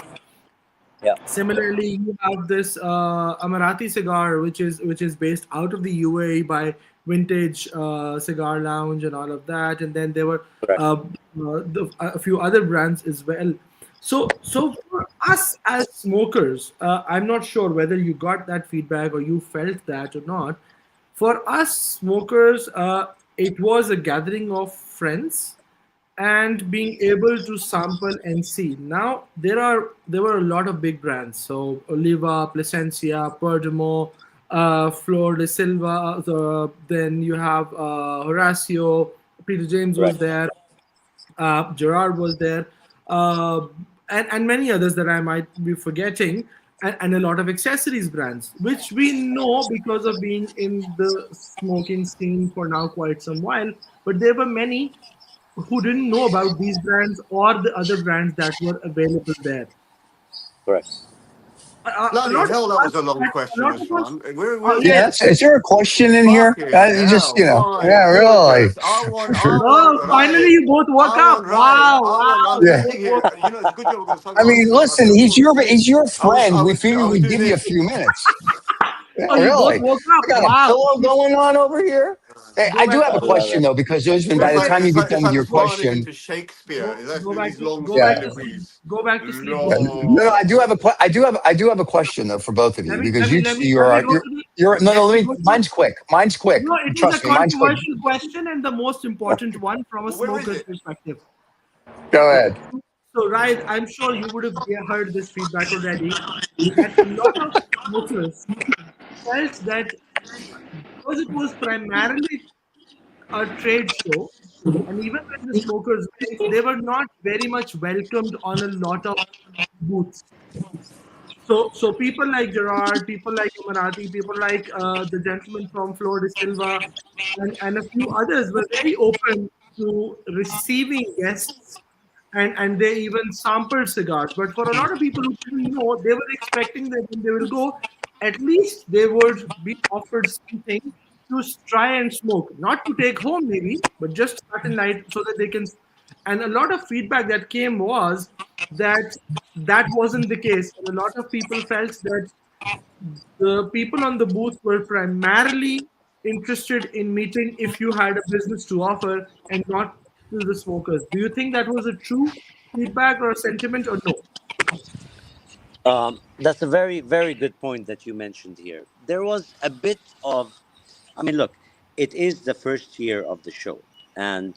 Yeah. Similarly, you have this Amarati cigar, which is based out of the UAE by Vintage Cigar Lounge and all of that, and then there were Correct. a few other brands as well. So for us as smokers, I'm not sure whether you got that feedback or you felt that or not. For us smokers, it was a gathering of friends and being able to sample and see. Now there were a lot of big brands. So Oliva, Plasencia, Perdomo, Flor de Silva. Then you have Horacio, Peter James was Correct. there, Gerard was there, uh, and many others that I might be forgetting, and a lot of accessories brands, which we know because of being in the smoking scene for now quite some while. But there were many who didn't know about these brands or the other brands that were available there. Correct. A Bloody lot of hell, that us, was a long a question, lot of us, Usman. yeah. Yeah, is there a question in here? Fucking You just, hell, my yeah, really. goodness. I want Oh, finally Ra'ed. you both woke I up! want Ra'ed. Wow, wow, I'm you Yeah. both sitting here. woke You up. know, it's a good job we're going to talk I about mean, this stuff. listen, Okay, cool. he's your friend. We I figured was we'd doing give you a this. few minutes. Yeah, Oh, you both really. woke I up! got a Wow. pillow going on over here. Hey, Go I do back. have a I love question it. though, because Usman, Go by the back. time you get done It's with like your Usman is question, into Shakespeare. Go He's go doing back these to long go yeah. back to sleep. soliloquies. Go back to sleep, Yeah. both. No, no, Lord. I do have a question though for both of you because Let me go to the no, let no, me go to mine's quick. Mine's quick. no, it is a Trust me, mine's quick. controversial question and the most important one from a Well, where is smoker's it? perspective. Go Okay. ahead. So, Ryan, I'm sure you would have heard this feedback already that a lot of smokers felt that because it was primarily a trade show, and even when the smokers went, they were not very much welcomed on a lot of booths. So people like Gerard, people like Amarati, people like the gentleman from Flor de Silva, and a few others were very open to receiving guests, and they even sampled cigars. But for a lot of people who didn't know, they were expecting that when they will go, at least they would be offered something to try and smoke, not to take home maybe, but just start in light so that they can. And a lot of feedback that came was that that wasn't the case. And a lot of people felt that the people on the booth were primarily interested in meeting if you had a business to offer and not to the smokers. Do you think that was a true feedback or a sentiment or no? That's a very, very good point that you mentioned here. There was a bit of, I mean, look, it is the first year of the show, and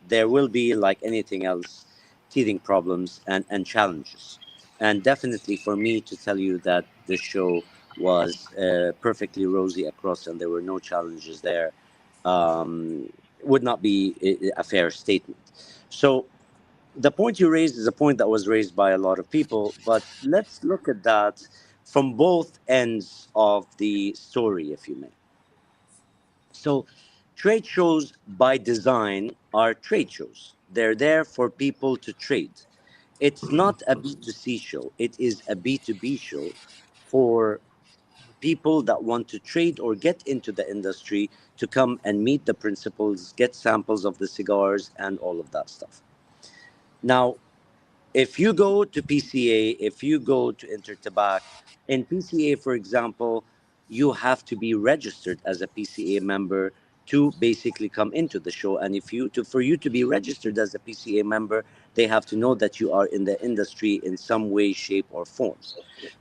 there will be, like anything else, teething problems and challenges. And definitely for me to tell you that the show was perfectly rosy across and there were no challenges there um, would not be a fair statement. So the point you raised is a point that was raised by a lot of people, but let's look at that from both ends of the story, if you may. So, trade shows by design are trade shows. They're there for people to trade. It's not a B2C show, it is a B2B show for people that want to trade or get into the industry to come and meet the principals, get samples of the cigars, and all of that stuff. Now, if you go to PCA, if you go to Intertabac, in PCA, for example, you have to be registered as a PCA member to basically come into the show. And if you to for you to be registered as a PCA member, they have to know that you are in the industry in some way, shape, or form.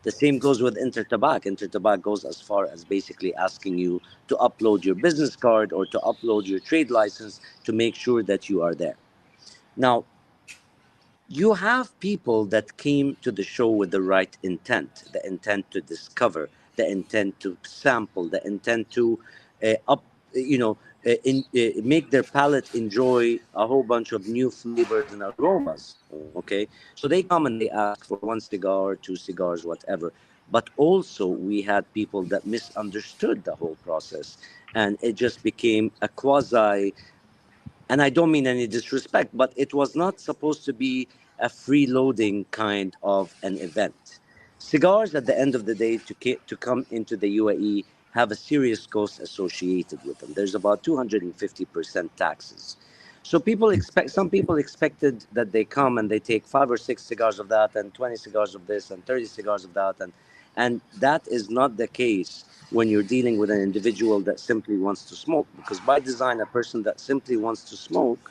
The same goes with Intertabac. Intertabac goes as far as basically asking you to upload your business card or to upload your trade license to make sure that you are there. Now, you have people that came to the show with the right intent, the intent to discover, the intent to sample, the intent to up you know make their palate enjoy a whole bunch of new flavors and aromas. Okay, so they come and they ask for one cigar, two cigars, whatever. But also, we had people that misunderstood the whole process, and it just became a quasi, and I don't mean any disrespect, but it was not supposed to be a freeloading kind of an event. Cigars, at the end of the day, to come into the UAE, have a serious cost associated with them. There's about 250% taxes. So some people expected that they come and they take 5 or 6 cigars of that, and 20 cigars of this, and 30 cigars of that, and that is not the case when you're dealing with an individual that simply wants to smoke. Because by design, a person that simply wants to smoke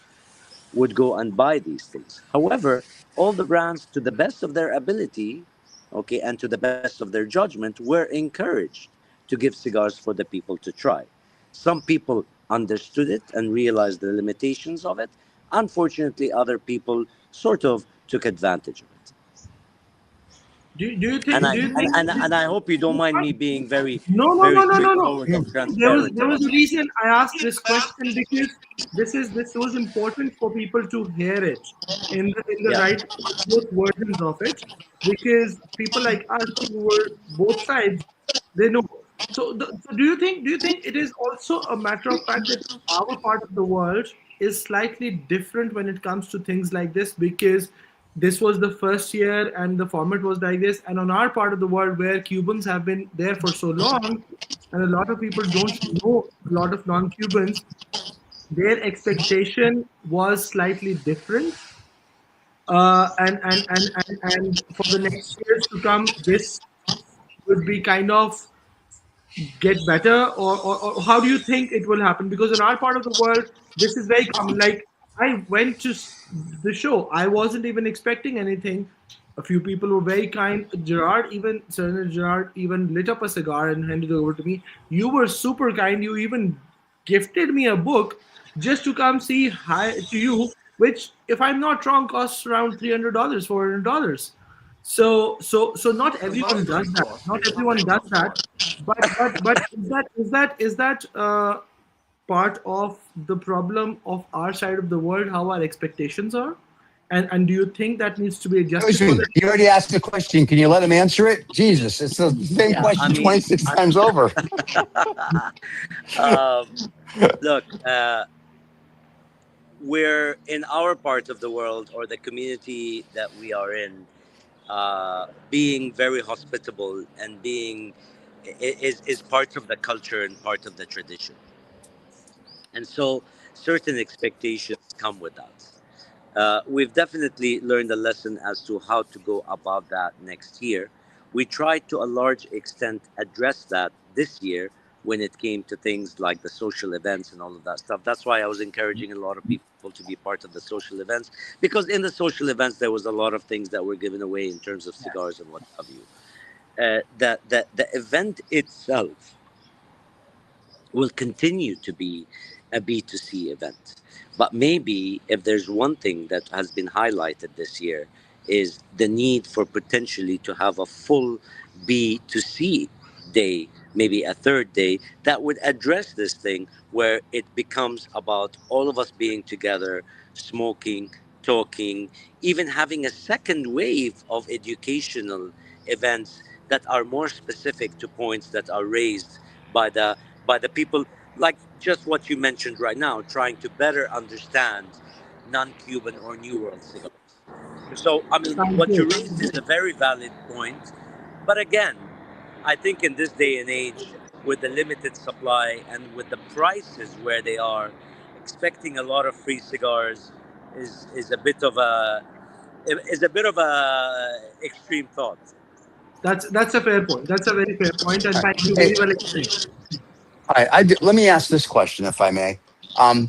would go and buy these things. However, all the brands, to the best of their ability, okay, and to the best of their judgment, were encouraged to give cigars for the people to try. Some people understood it and realized the limitations of it. Unfortunately, other people sort of took advantage of it. Do you And think? I Do you and, think? and, and I hope you don't mind me being very, No, no, no, very no, no, no. straightforward and There was transparent there was about a it. reason I asked this question, because this was important for people to hear it in the Yeah. right, both versions of it, because people like us who were both sides, they know. So do you think it is also a matter of fact that our part of the world is slightly different when it comes to things like this, because this was the first year and the format was like this, and on our part of the world where Cubans have been there for so long, and a lot of people don't know, a lot of non-Cubans, their expectation was slightly different. And for the next years to come, this would be kind of get better, or how do you think it will happen? Because in our part of the world, this is very common. Like, I went to the show, I wasn't even expecting anything. A few people were very kind. Gerard even lit up a cigar and handed it over to me. You were super kind. You even gifted me a book just to come see hi to you, which, if I'm not wrong, costs around $300, $400. So not The everyone does monthly that. cost Not is everyone nothing. does that. But is that part of the problem of our side of the world, how our expectations are, and do you think that needs to be adjusted for Ocean, that? you already asked the question. Can you let him answer it? Jesus, it's the same Yeah. I question mean, 26 times over. um, look, we're in our part of the world, or the community that we are in, being very hospitable and being is part of the culture and part of the tradition. And so certain expectations come with that. We've definitely learned a lesson as to how to go about that next year. We tried to a large extent address that this year when it came to things like the social events and all of that stuff. That's why I was encouraging a lot of people to be part of the social events, because in the social events there was a lot of things that were given away in terms of cigars and what have you. The event itself will continue to be a B2C event. But maybe if there's one thing that has been highlighted this year, is the need for potentially to have a full B2C day, maybe a third day, that would address this thing, where it becomes about all of us being together, smoking, talking, even having a second wave of educational events that are more specific to points that are raised by the people, like just what you mentioned right now, trying to better understand non-Cuban or New World cigars. So, I mean, Thank what you you. raised is a very valid point. But again, I think in this day and age, with the limited supply and with the prices where they are, expecting a lot of free cigars is a bit of a extreme thought. That's a fair point. That's a very fair point, and All right. thank you. Hey, Very well explained. all right. Let me ask this question, if I may.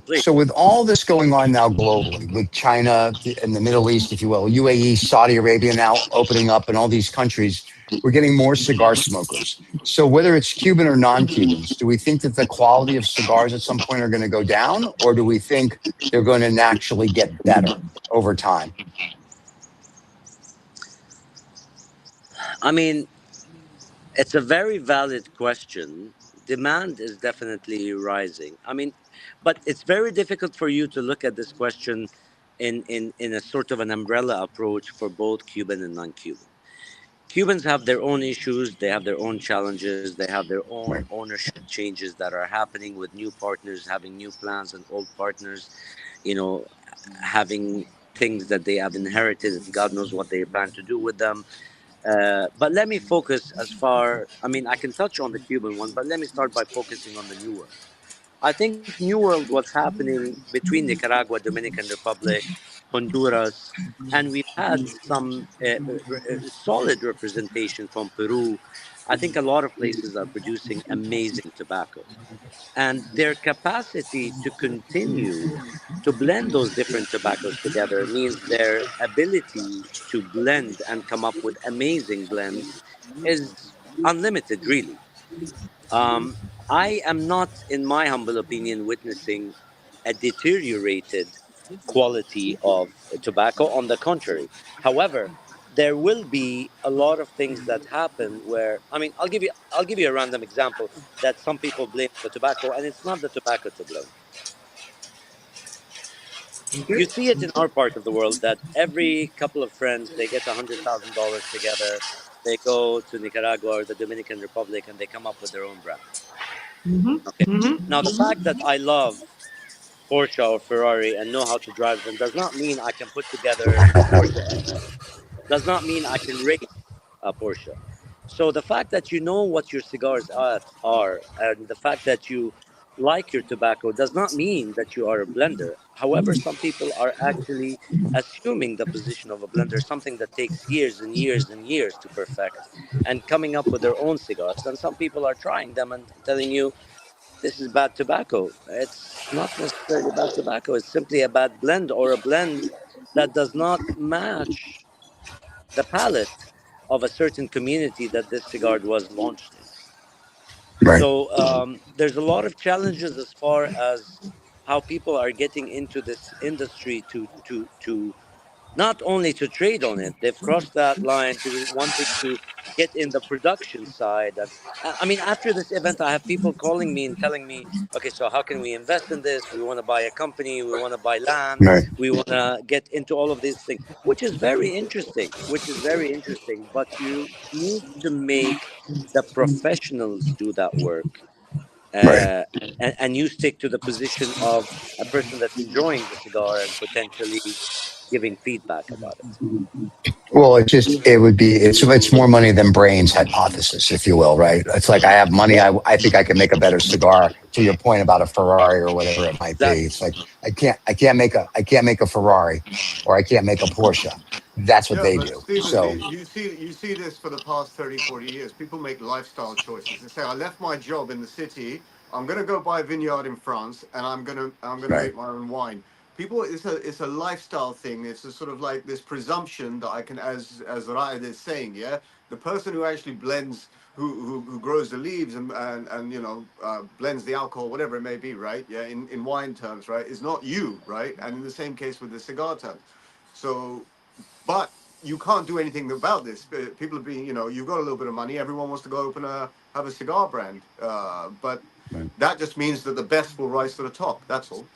Please. So, with all this going on now globally, with China and the Middle East, if you will, UAE, Saudi Arabia now opening up, and all these countries, we're getting more cigar smokers. So, whether it's Cuban or non Cubans, do we think that the quality of cigars at some point are going to go down, or do we think they're going to naturally get better over time? I mean, it's a very valid question. Demand is definitely rising. I mean, But it's very difficult for you to look at this question in a sort of an umbrella approach for both Cuban and non-Cuban. Cubans have their own issues, they have their own challenges, they have their own Right. ownership changes that are happening with new partners having new plans and old partners, you know, having things that they have inherited and God knows what they plan to do with them. But let me focus as far, I mean, I can touch on the Cuban one, but let me start by focusing on the New World. I think New World, what's happening between Nicaragua, Dominican Republic, Honduras, and we've had some solid representation from Peru. I think a lot of places are producing amazing tobacco. And their capacity to continue to blend those different tobaccos together means their ability to blend and come up with amazing blends is unlimited, really. um, I am not, in my humble opinion, witnessing a deteriorated quality of tobacco. On the contrary, however, there will be a lot of things that happen where, I mean, I'll give you a random example that some people blame the tobacco, and it's not the tobacco to blame. Okay. You see it in our part of the world that every couple of friends they get $100,000 together, they go to Nicaragua or the Dominican Republic, and they come up with their own brand. Mm-hmm. Okay. Mm-hmm. Now, the fact that I love Porsche or Ferrari and know how to drive them does not mean I can put together a Porsche engine. Does not mean I can race a Porsche. So the fact that you know what your cigars are and the fact that you like your tobacco does not mean that you are a blender. However, some people are actually assuming the position of a blender, something that takes years and years and years to perfect, and coming up with their own cigars. And some people are trying them and telling you this is bad tobacco. It's not necessarily bad tobacco. It's simply a bad blend or a blend that does not match the palate of a certain community that this cigar was launched in. Right. So there's a lot of challenges as far as how people are getting into this industry to not only to trade on it, they've crossed that line to wanting to get in the production side. And I mean, after this event, I have people calling me and telling me, okay, so how can we invest in this? We want to buy a company, we want to buy land, Right. we want to get into all of these things, which is very interesting, which is very interesting. But you need to make the professionals do that work. Right. And you stick to the position of a person that's enjoying the cigar and potentially giving feedback about it. Well, it would be it's more money than brains hypothesis, if you will, right? It's like I have money, I think I can make a better cigar. To your point about a Ferrari or whatever it might be, Exactly. it's like I can't make a Ferrari or I can't make a Porsche. That's what Yeah, they but do. Stephen, So you see this for the past 30, 40 years. People make lifestyle choices. They say, I left my job in the city. I'm gonna go buy a vineyard in France and I'm gonna right, make my own wine. People, it's a lifestyle thing. It's a sort of like this presumption that I can, as Ra'ed is saying, yeah, the person who actually blends, who grows the leaves and blends the alcohol, whatever it may be, right? Yeah, in wine terms, right, is not you, right? And in the same case with the cigar terms. So but you can't do anything about this. People are being, you've got a little bit of money. Everyone wants to go have a cigar brand. But right. that just means that the best will rise to the top. That's all.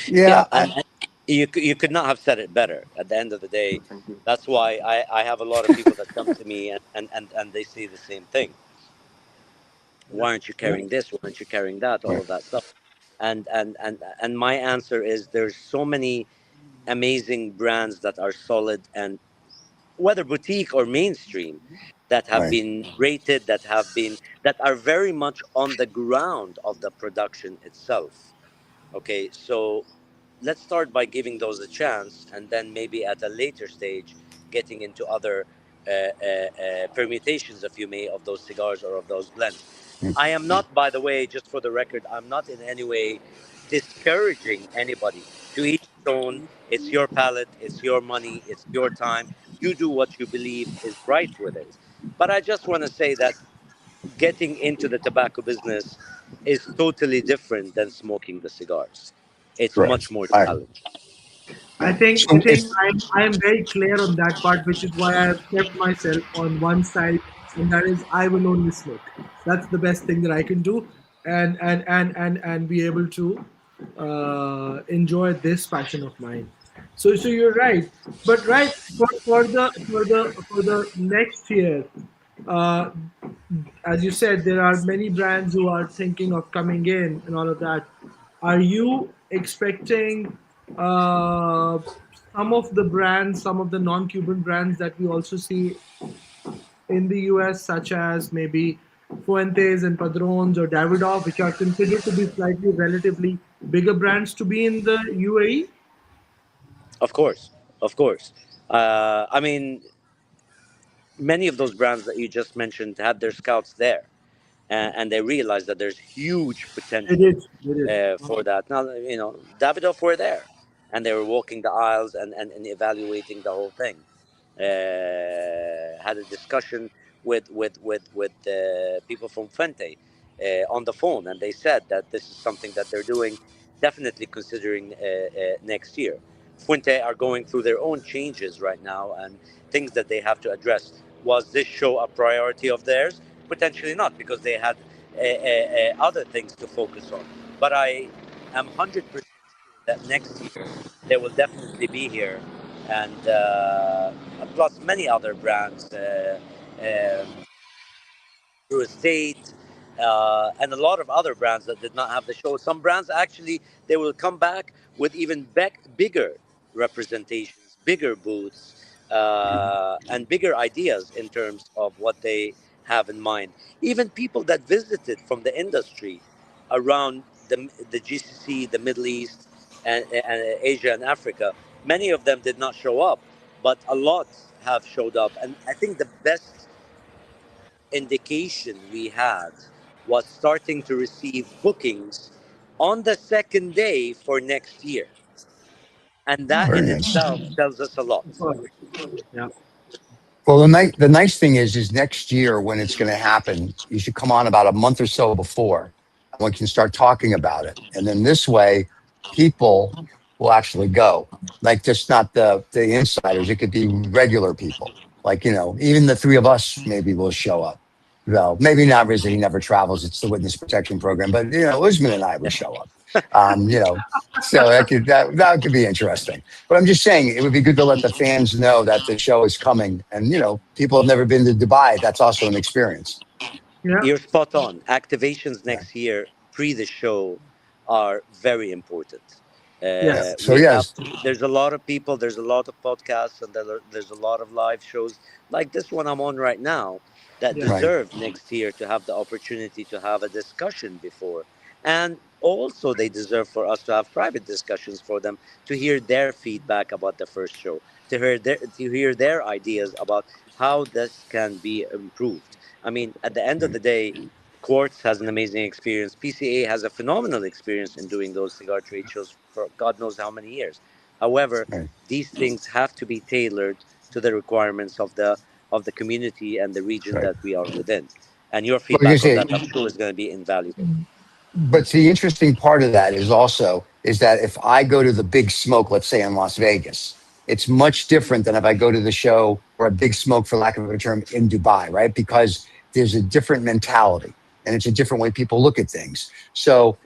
Yeah, Yeah, and you could not have said it better. At the end of the day, Thank you. that's why I have a lot of people that come to me and they say the same thing. Why aren't you carrying this? Why aren't you carrying that? All right, of that stuff. And my answer is there's so many amazing brands that are solid, and whether boutique or mainstream, that have right, been rated, that are very much on the ground of the production itself. Okay, so let's start by giving those a chance, and then maybe at a later stage, getting into other permutations, if you may, of those cigars or of those blends. I am not, by the way, just for the record, I'm not in any way discouraging anybody. To each his own. It's your palate, it's your money, it's your time. You do what you believe is right with it. But I just want to say that getting into the tobacco business is totally different than smoking the cigars. It's right. much more All right. challenging. I Yeah. think I So think I'm very clear on that part, which is why I have kept myself on one side, and that is I will only smoke. That's the best thing that I can do. and be able to enjoy this passion of mine. So you're right, but right for the next year, uh, as you said, there are many brands who are thinking of coming in and all of that. Are you expecting uh, some of the brands, some of the non-Cuban brands that we also see in the US, such as maybe Fuentes and Padrones or Davidoff, which are considered to be slightly relatively bigger brands to be in the UAE? Of course, of course. I mean, many of those brands that you just mentioned had their scouts there, and they realized that there's huge It potential is. It is. for that. Now, Davidoff were there, and they were walking the aisles and evaluating the whole thing. Had a discussion with people from Fuente on the phone, and they said that this is something that they're doing, definitely considering next year. Fuente are going through their own changes right now and things that they have to address. Was this show a priority of theirs? Potentially not, because they had other things to focus on. But I am 100% sure that next year they will definitely be here, and plus many other brands. Through Estate, and a lot of other brands that did not have the show. Some brands actually they will come back with even bigger representations, bigger booths, and bigger ideas in terms of what they have in mind. Even people that visited from the industry around the GCC, the Middle East, and Asia and Africa, many of them did not show up, but a lot have showed up. And I think the best indication we had was starting to receive bookings on the second day for next year. And Oh, that very in nice. itself tells us a lot. Yeah. Well, the nice thing is next year when it's going to happen, you should come on about a month or so before, and we can start talking about it. And then this way, people will actually go. Like just not the insiders; it could be regular people. Like even the three of us maybe will show up. Well, maybe not Rizzi. He never travels. It's the witness protection program. But Usman and I would show up. Um, you know, so that could be interesting. But I'm just saying it would be good to let the fans know that the show is coming. And, people have never been to Dubai. That's also an experience. Yeah. You're spot on. Activations next year, pre the show, are very important. Yeah. Yes. So, We have yes. to, there's a lot of people, there's a lot of podcasts, and there's a lot of live shows like this one I'm on right now that Yes. Right. deserve next year to have the opportunity to have a discussion before. And also, they deserve for us to have private discussions for them to hear their feedback about the first show, to hear their ideas about how this can be improved. I mean, at the end of Right. the day, Quartz has an amazing experience. PCA has a phenomenal experience in doing those cigar trade shows for God knows how many years. However, Right. these things have to be tailored to the requirements of the community and the region Right. that we are within. And your Well, you feedback on see, that, I'm sure, is going to be invaluable. but the interesting part of that is that if I go to the big smoke, let's say in Las Vegas, it's much different than if I go to the show or a big smoke, for lack of a term, in Dubai, right? Because there's a different mentality and it's a different way people look at things. So,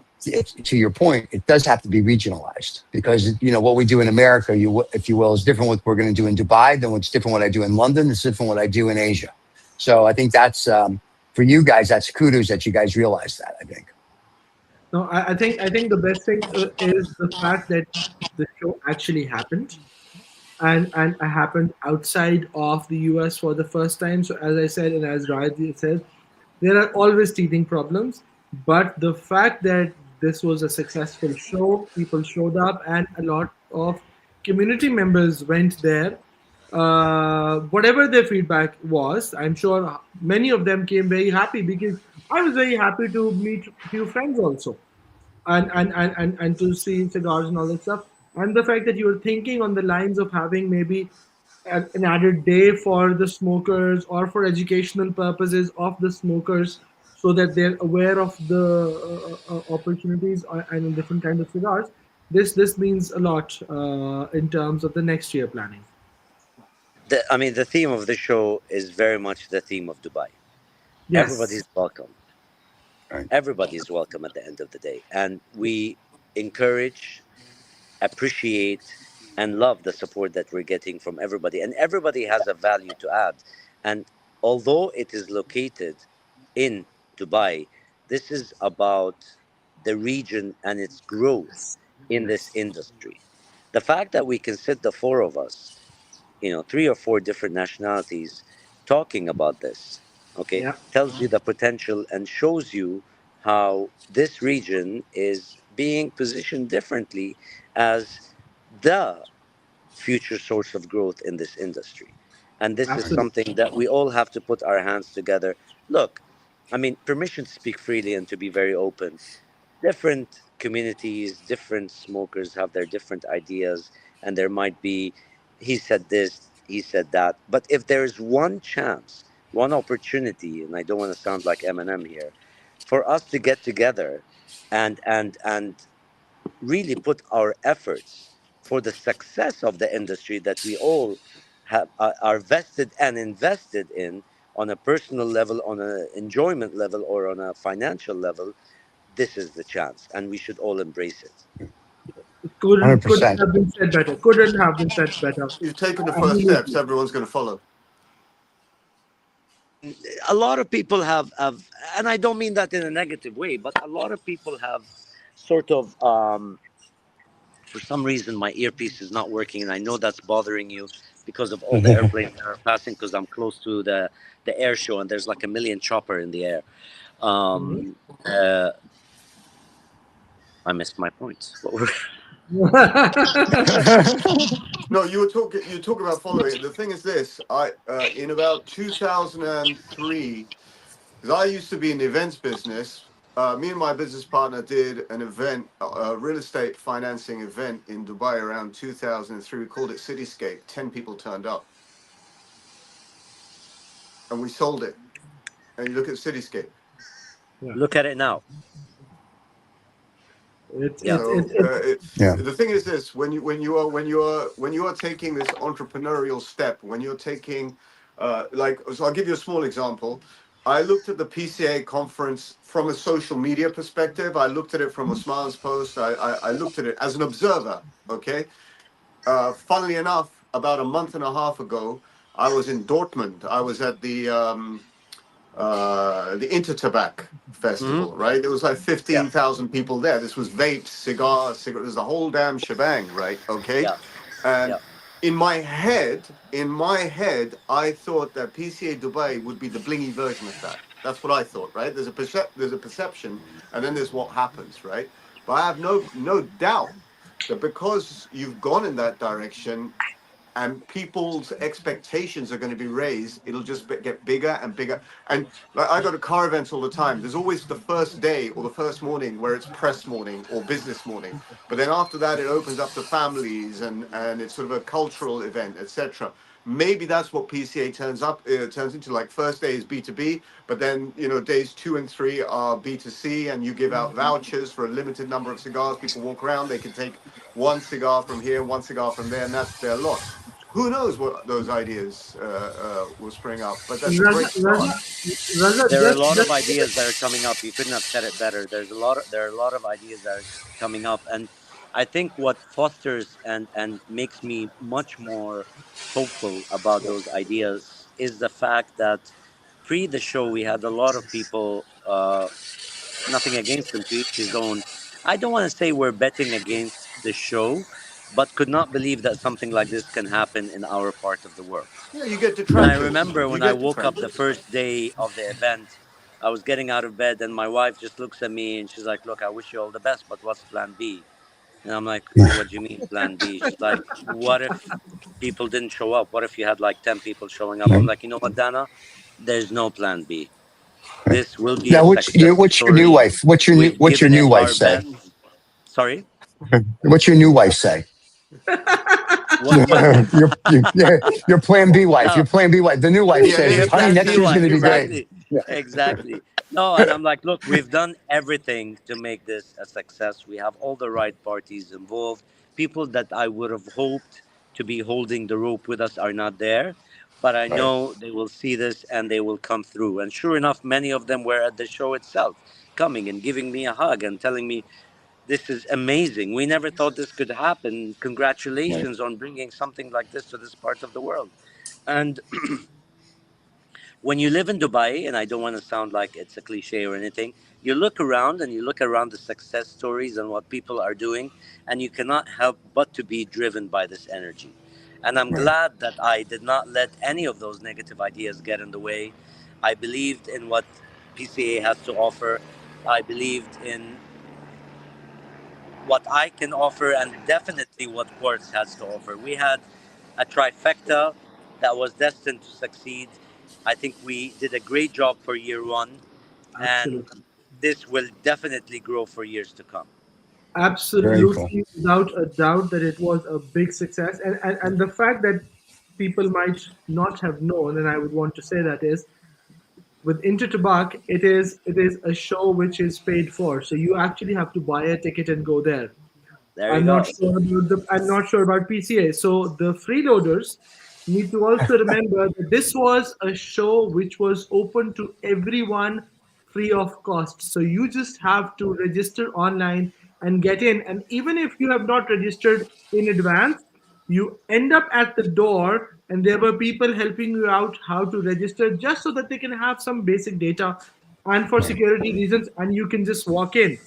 to your point, it does have to be regionalized because what we do in America, if you will, is different what we're going to do in Dubai than what's different what I do in London. It's different what I do in Asia. So I think that's for you guys. That's kudos that you guys realize that. I think. No, I think the best thing is the fact that the show actually happened, and happened outside of the US for the first time. So as I said, and as Rajit said, there are always teething problems. But the fact that this was a successful show, people showed up, and a lot of community members went there. Whatever their feedback was, I'm sure many of them came very happy because I was very happy to meet few friends also and to see cigars and all that stuff. And the fact that you were thinking on the lines of having maybe an added day for the smokers or for educational purposes of the smokers so that they're aware of the opportunities and different kind of cigars. This means a lot in terms of the next year planning. The theme of the show is very much the theme of Dubai. Yes. Everybody's welcome. Right. Everybody is welcome at the end of the day. And we encourage, appreciate, and love the support that we're getting from everybody. And everybody has a value to add. And although it is located in Dubai, this is about the region and its growth in this industry. The fact that we can sit, the four of us, three or four different nationalities, talking about this, okay, Yeah, tells you the potential and shows you how this region is being positioned differently as the future source of growth in this industry. And this is absolutely. something that we all have to put our hands together. Look, I mean, permission to speak freely and to be very open. Different communities, different smokers have their different ideas, and there might be, he said this, he said that. But if there's one chance, one opportunity, and I don't want to sound like Eminem here, for us to get together and really put our efforts for the success of the industry that we all are vested and invested in on a personal level, on an enjoyment level, or on a financial level, this is the chance, and we should all embrace it. It couldn't 100%. have been said better. Couldn't have been said better. You've taken the first steps. Absolutely. Everyone's going to follow. A lot of people have, and I don't mean that in a negative way, but a lot of people have sort of, for some reason, my earpiece is not working, and I know that's bothering you because of all the airplanes that are passing. Because I'm close to the air show, and there's like a million chopper in the air. Mhm. Uh, I missed my point. What were No, you were talking about following. The thing is this: I in about 2003, because I used to be in the events business. Me and my business partner did an event, a real estate financing event in Dubai around 2003. We called it Cityscape. 10 people turned up, and we sold it. And you look at Cityscape. Yeah. Look at it now. It's Yeah. it's So it's it's Yeah. the thing is this: when you are taking this entrepreneurial step, when you're taking, so I'll give you a small example. I looked at the PCA conference from a social media perspective. I looked at it from Osman's post. I looked at it as an observer. Okay. Funnily enough, about a month and a half ago, I was in Dortmund. I was at the Intertabac Hmm. festival, right? There was like Yeah. 15,000 people there. This was vapes, cigars, there's a whole damn shebang, right? Okay. Yeah. And Yeah. in my head, I thought that PCA Dubai would be the blingy version of that. That's what I thought, right? There's a perception, and then there's what happens, right? But I have no doubt that because you've gone in that direction, and people's expectations are going to be raised, it'll just get bigger and bigger. And like, I go to car events all the time. There's always the first day or the first morning where it's press morning or business morning, but then after that it opens up to families, and it's sort of a cultural event, etc. Maybe that's what PCA turns into. Like, first day is B2B, but then days 2 and 3 are B2C, and you give out vouchers for a limited number of cigars. People walk around, they can take one cigar from here, one cigar from there, and that's their lot. Who knows what those ideas will spring up? But that's a Raza, great start. Raza, Raza, There are a lot of just ideas that are coming up. You couldn't have said it better. There are a lot of ideas that are coming up, and I think what fosters and makes me much more hopeful about those ideas is the fact that pre the show we had a lot of people. Nothing against them, to each his own. I don't want to say we're betting against the show, but could not believe that something like this can happen in our part of the world. Yeah, you get And I detractors. remember You when I get woke up the detractors. first day of the event, I was getting out of bed and my wife just looks at me and she's like, "Look, I wish you all the best, but what's plan B?" And I'm like, "What do you mean plan B?" She's like, "What if people didn't show up? What if you had like 10 people showing up?" I'm like, "You know what, Dana? There's no plan B. This will be a Now, success what's your new story. wife? We've What's your given new it wife our say? best." Sorry? What's your new wife say? What? Your plan B wife. Your No. plan B wife. The new wife DNA says, Your "Honey, plan next B year's testing going wife, to be human. great." exactly, Yeah. exactly. No, and I'm like, look, we've done everything to make this a success. We have all the right parties involved. People that I would have hoped to be holding the rope with us are not there. but I Right. know they will see this and they will come through. And sure enough, many of them were at the show itself, coming and giving me a hug and telling me, "This is amazing. We never thought this could happen. Right. Congratulations on bringing something like this to this part of the world." And when you live in Dubai, and I don't want to sound like it's a cliche or anything, you look around and you look around the success stories and what people are doing, and you cannot help but to be driven by this energy. And I'm Right. glad that I did not let any of those negative ideas get in the way. I believed in what PCA has to offer. I believed in what I can offer, and definitely what Quartz has to offer. We had a trifecta that was destined to succeed. I think we did a great job for year one, and Absolutely. this will definitely grow for years to come. Very cool. Absolutely, without a doubt, that it was a big success. And the fact that people might not have known, and I would want to say that is, with Intertabak, it is a show which is paid for. So you actually have to buy a ticket and go there. There you go. I'm not sure about PCA. So the freeloaders need to also remember that this was a show which was open to everyone free of cost. So you just have to register online and get in. And even if you have not registered in advance, you end up at the door and there were people helping you out how to register just so that they can have some basic data and for Right. security reasons, and you can just walk in.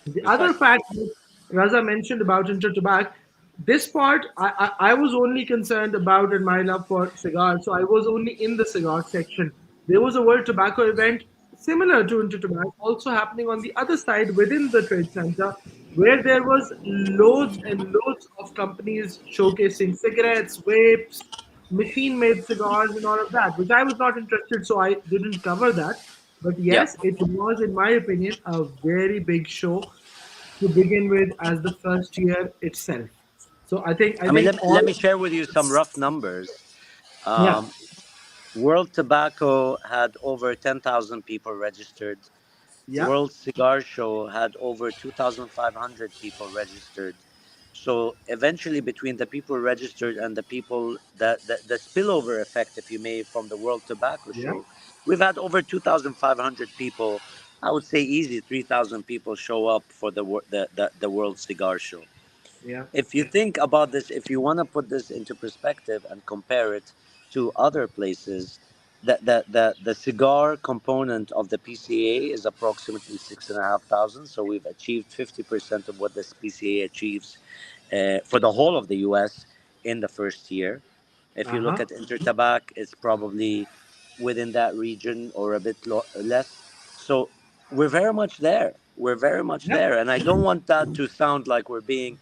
The other Precisely. fact that Raza mentioned about Intertobac, this part I was only concerned about in my love for cigars, so I was only in the cigar section. There was a World Tobacco event similar to Intertobac also happening on the other side within the trade center, where there was loads and loads of companies showcasing cigarettes, vapes, machine-made cigars, and all of that, which I was not interested, so I didn't cover that. But Yeah. yes, it was, in my opinion, a very big show to begin with as the first year itself. So I I mean, think let all me share with you some rough numbers. yeah, Um, World Tobacco had over 10,000 people registered. yeah, World Cigar Show had over 2,500 people registered. So eventually, between the people registered and the people the spillover effect, if you may, from the World Tobacco yeah, Show, we've had over 2,500 people. I would say easy 3,000 people show up for the World Cigar Show. yeah, If you think about this, if you want to put this into perspective and compare it to other places, the cigar component of the PCA is approximately 6,500. So we've achieved 50% of what this PCA achieves for the whole of the US in the first year. If you look uh-huh, at Intertabac, it's probably within that region or a bit less. So we're very much there. We're very much yeah. there. And I don't want that to sound like we're being,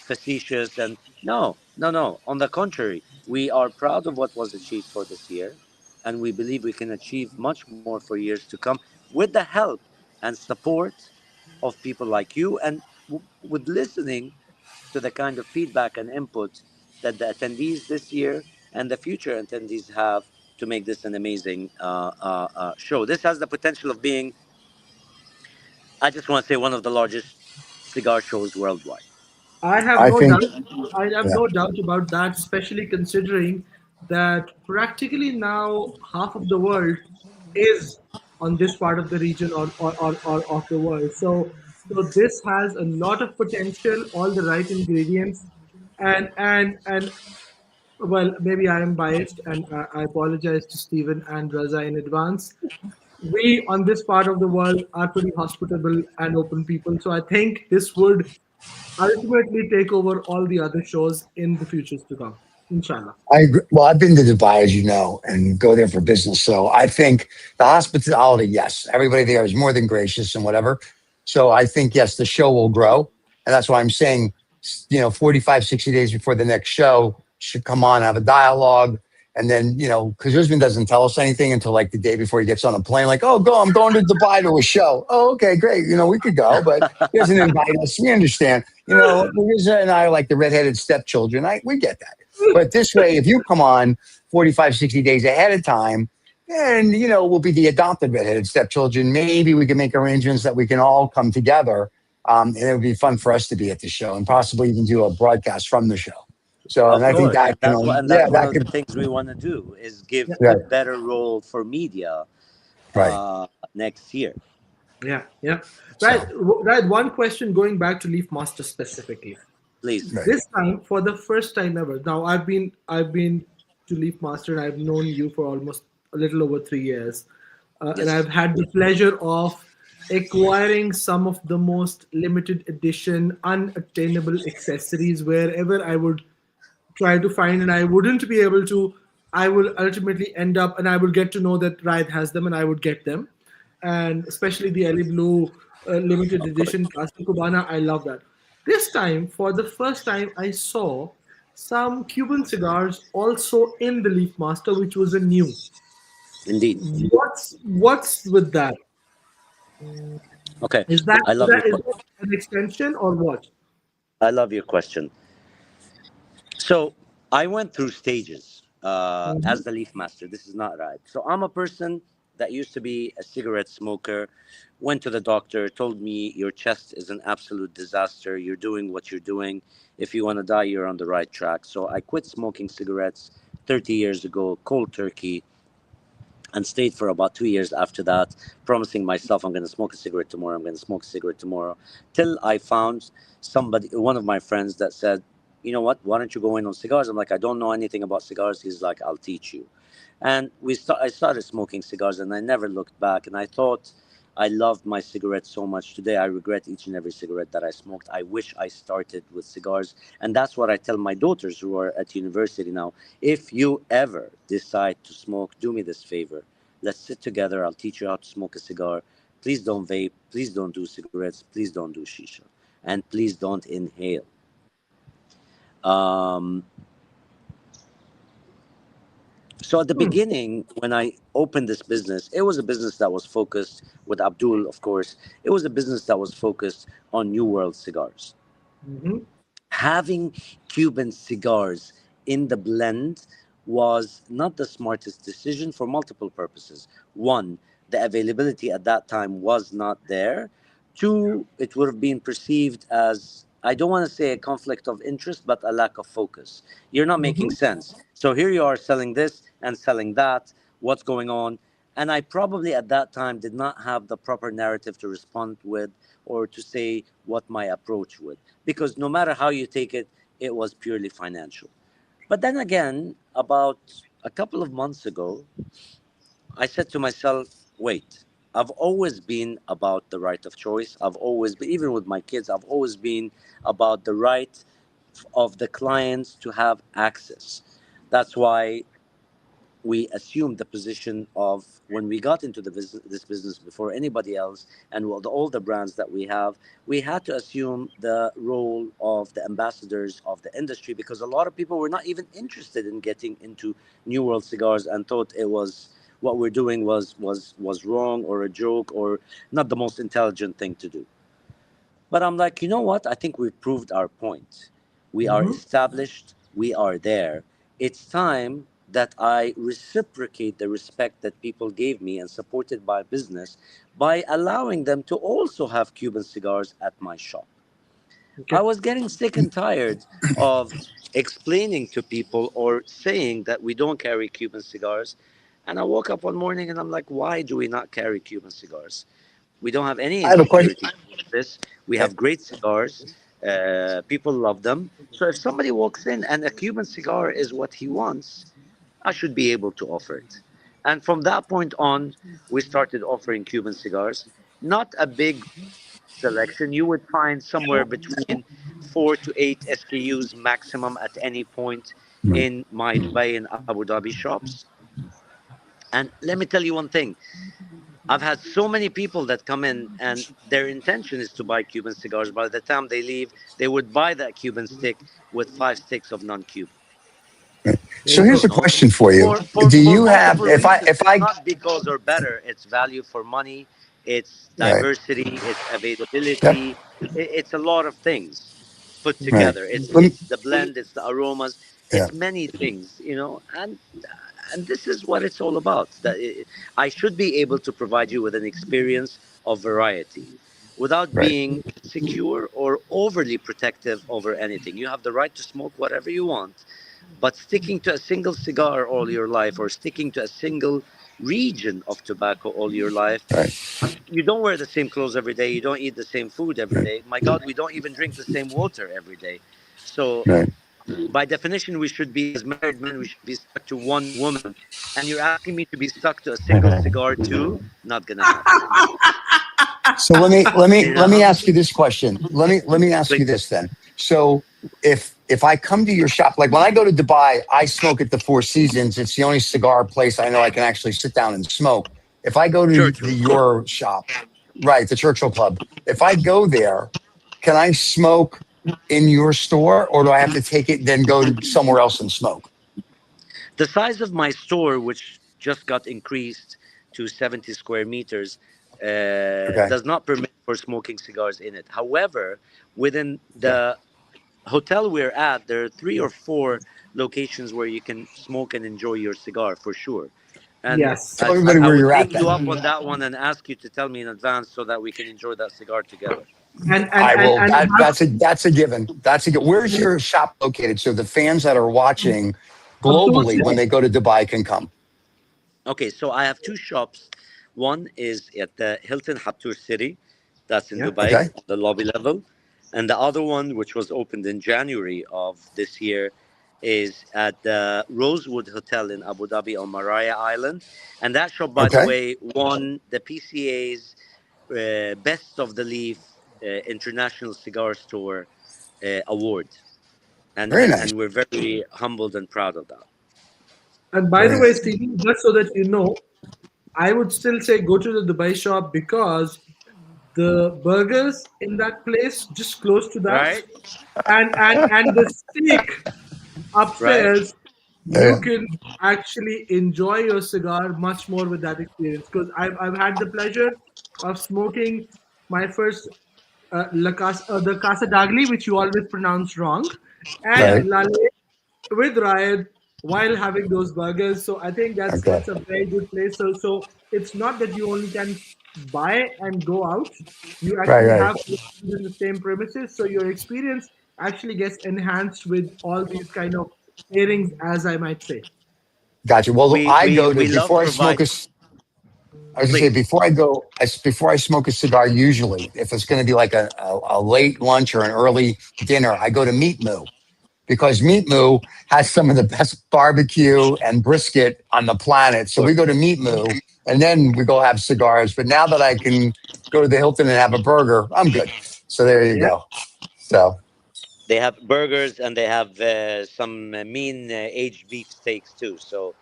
facetious. And no, no, no. On the contrary, we are proud of what was achieved for this year. And we believe we can achieve much more for years to come with the help and support of people like you and with listening to the kind of feedback and input that the attendees this year and the future attendees have to make this an amazing show. This has the potential of being, I just want to say, one of the largest cigar shows worldwide. I have I no think, doubt. I have yeah, no doubt about that, especially considering that practically now half of the world is on this part of the region or of the world. So this has a lot of potential, all the right ingredients, and well, maybe I am biased, and I apologize to Stephen and Raza in advance. We on this part of the world are pretty hospitable and open people, so I think this would ultimately take over all the other shows in the futures to come. Inshallah. I agree. Well, I've been to Dubai, as you know, and go there for business. So I think the hospitality, yes, everybody there is more than gracious and whatever. So I think, yes, the show will grow. And that's why I'm saying, 45, 60 days before the next show should come on, have a dialogue. And then, because Usman doesn't tell us anything until like the day before he gets on a plane, like, oh, I'm going to Dubai to a show. Oh, okay, great. We could go, but he doesn't invite us. We understand. Rizza and I are like the redheaded stepchildren. We get that. But this way, if you come on 45, 60 days ahead of time, then, we'll be the adopted redheaded stepchildren. Maybe we can make arrangements that we can all come together. And it would be fun for us to be at the show and possibly even do a broadcast from the show. So, and Of I think course, and that can that's what, only, and yeah, that's one that of the could, things we want to do is give a right, better role for media right. next year. Yeah, yeah. Right, So, right. One question going back to Leaf Master specifically. Please. right. This time, for the first time ever. Now, I've been to Leaf Master, and I've known you for almost a little over 3 years, and I've Yes. had the pleasure of acquiring some of the most limited edition, unattainable accessories wherever I would try to find, and I wouldn't be able to. I will ultimately end up, and I would get to know that Riot has them, and I would get them, and especially the Ellie Blue limited Of course. edition Classic Cubana. I love that. This time, for the first time, I saw some Cuban cigars also in the Leaf Master, which was a new. Indeed. What's with that? Okay. Is that I is love your that is that an extension or what? I love your question. So I went through stages as Mhm. the leaf master. This is not right. So I'm a person that used to be a cigarette smoker. Went to the doctor, told me your chest is an absolute disaster. You're doing what you're doing. If you want to die, you're on the right track. So I quit smoking cigarettes 30 years ago, cold turkey, and stayed for about 2 years after that, promising myself I'm going to smoke a cigarette tomorrow. I'm going to smoke a cigarette tomorrow, till I found somebody, one of my friends, that said, "You know what? Why don't you go in on cigars?" I'm like, "I don't know anything about cigars." He's like, "I'll teach you." And I started smoking cigars, and I never looked back. And I thought I loved my cigarettes so much. Today, I regret each and every cigarette that I smoked. I wish I started with cigars, and that's what I tell my daughters who are at university now. If you ever decide to smoke, do me this favor. Let's sit together. I'll teach you how to smoke a cigar. Please don't vape. Please don't do cigarettes. Please don't do shisha. And please don't inhale. Um, so at the Hmm. beginning, when I opened this business, it was a business that was focused with Abdul, of course. It was a business that was focused on New World cigars. Mhm. Having Cuban cigars in the blend was not the smartest decision for multiple purposes. One, the availability at that time was not there. Two, it would have been perceived as, I don't want to say a conflict of interest, but a lack of focus. You're not making Mhm. sense. So here you are selling this and selling that. What's going on? And I probably at that time did not have the proper narrative to respond with, or to say what my approach would, because no matter how you take it, it was purely financial. But then again, about a couple of months ago, I said to myself, wait, I've always been about the right of choice. I've always been, even with my kids, I've always been about the right of the clients to have access. That's why we assumed the position of, when we got into this business before anybody else, and with all the brands that we had to assume the role of the ambassadors of the industry, because a lot of people were not even interested in getting into New World cigars and thought it was, what we're doing was wrong, or a joke, or not the most intelligent thing to do. But I'm like, you know what? I think we've proved our point. We are Mhm. established. We are there. It's time that I reciprocate the respect that people gave me and supported my business by allowing them to also have Cuban cigars at my shop. I Okay. was getting sick and tired of explaining to people or saying that we don't carry Cuban cigars. And I woke up one morning and I'm like, why do we not carry Cuban cigars? We don't have any I have a question. insecurity with this. We have great cigars. People love them. So if somebody walks in and a Cuban cigar is what he wants, I should be able to offer it. And from that point on, we started offering Cuban cigars. Not a big selection. You would find somewhere between 4 to 8 SKUs maximum at any point Right. in my Dubai and Abu Dhabi shops. And let me tell you one thing. I've had so many people that come in and their intention is to buy Cuban cigars. By the time they leave, they would buy that Cuban stick with 5 sticks of non-Cuban. Right. There So you here's go. a No, question for you. for Do for you have, multiple reasons. if It's I, not because or better. It's value for money. It's right, diversity. It's yep, availability. It's a lot of things put right. together. Let me, It's the blend. It's the aromas. yeah. It's many things, and this is what it's all about. I should be able to provide you with an experience of variety. without Right. being secure or overly protective over anything. You have the right to smoke whatever you want, but sticking to a single cigar all your life, or sticking to a single region of tobacco all your life. Right. You don't wear the same clothes every day. You don't eat the same food every Right. day. My God, we don't even drink the same water every day. So, Right. by definition, we should be, as married men, we should be stuck to one woman. And you're asking me to be stuck to a single cigar too? Not gonna happen. So let me You know? ask you this question. Let me ask you Please. this then. So if I come to your shop, like when I go to Dubai, I smoke at the Four Seasons. It's the only cigar place I know I can actually sit down and smoke. If I go to Churchill. your shop, right, the Churchill Club, if I go there, can I smoke in your store, or do I have to take it then go to somewhere else and smoke? The size of my store, which just got increased to 70 square meters, Okay. does not permit for smoking cigars in it. However, within Okay. the hotel we're at, there are 3 or 4 locations where you can smoke and enjoy your cigar for sure. And Yes. Tell I everybody I where would you're at take then. you up on that one and ask you to tell me in advance so that we can enjoy that cigar together. And I will. and That's a given. That's a given. Where's your shop located? So the fans that are watching globally, when Abdul, they go to Dubai, can come. Okay, so I have 2 shops. One is at the Hilton Haptur City, that's in yeah. Dubai, Okay. the lobby level. And the other one, which was opened in January of this year, is at the Rosewood Hotel in Abu Dhabi on Maraya Island. And that shop, by the Okay. way, won the PCA's Best of the Leaf International Cigar Store award. And, Very and, nice. and we're very humbled and proud of that. And by the Very way, nice. Stephen, just so that you know, I would still say go to the Dubai shop because the burgers in that place just close to that, Right? and the steak Right? upstairs, you Yeah. can actually enjoy your cigar much more with that experience. Because I've had the pleasure of smoking my first the Casa Dagli, which you always pronounce wrong, and Yeah. Right. Lale with Ra'ed while having those burgers. So I think Okay. that's a very good place. So it's not that you only can buy and go out. You Right. actually Right. have to eat in the same premises. So your experience actually gets enhanced with all these kind of pairings, as I might say. Gotcha. Well, We I we go to we love before I smoke provide. I was gonna say Please. before I go, before I smoke a cigar. Usually, if it's going to be like a late lunch or an early dinner, I go to Meat Moo because Meat Moo has some of the best barbecue and brisket on the planet. So we go to Meat Moo and then we go have cigars. But now that I can go to the Hilton and have a burger, I'm good. So there you Yeah. go. So They have burgers and they have some mean aged beef steaks too. So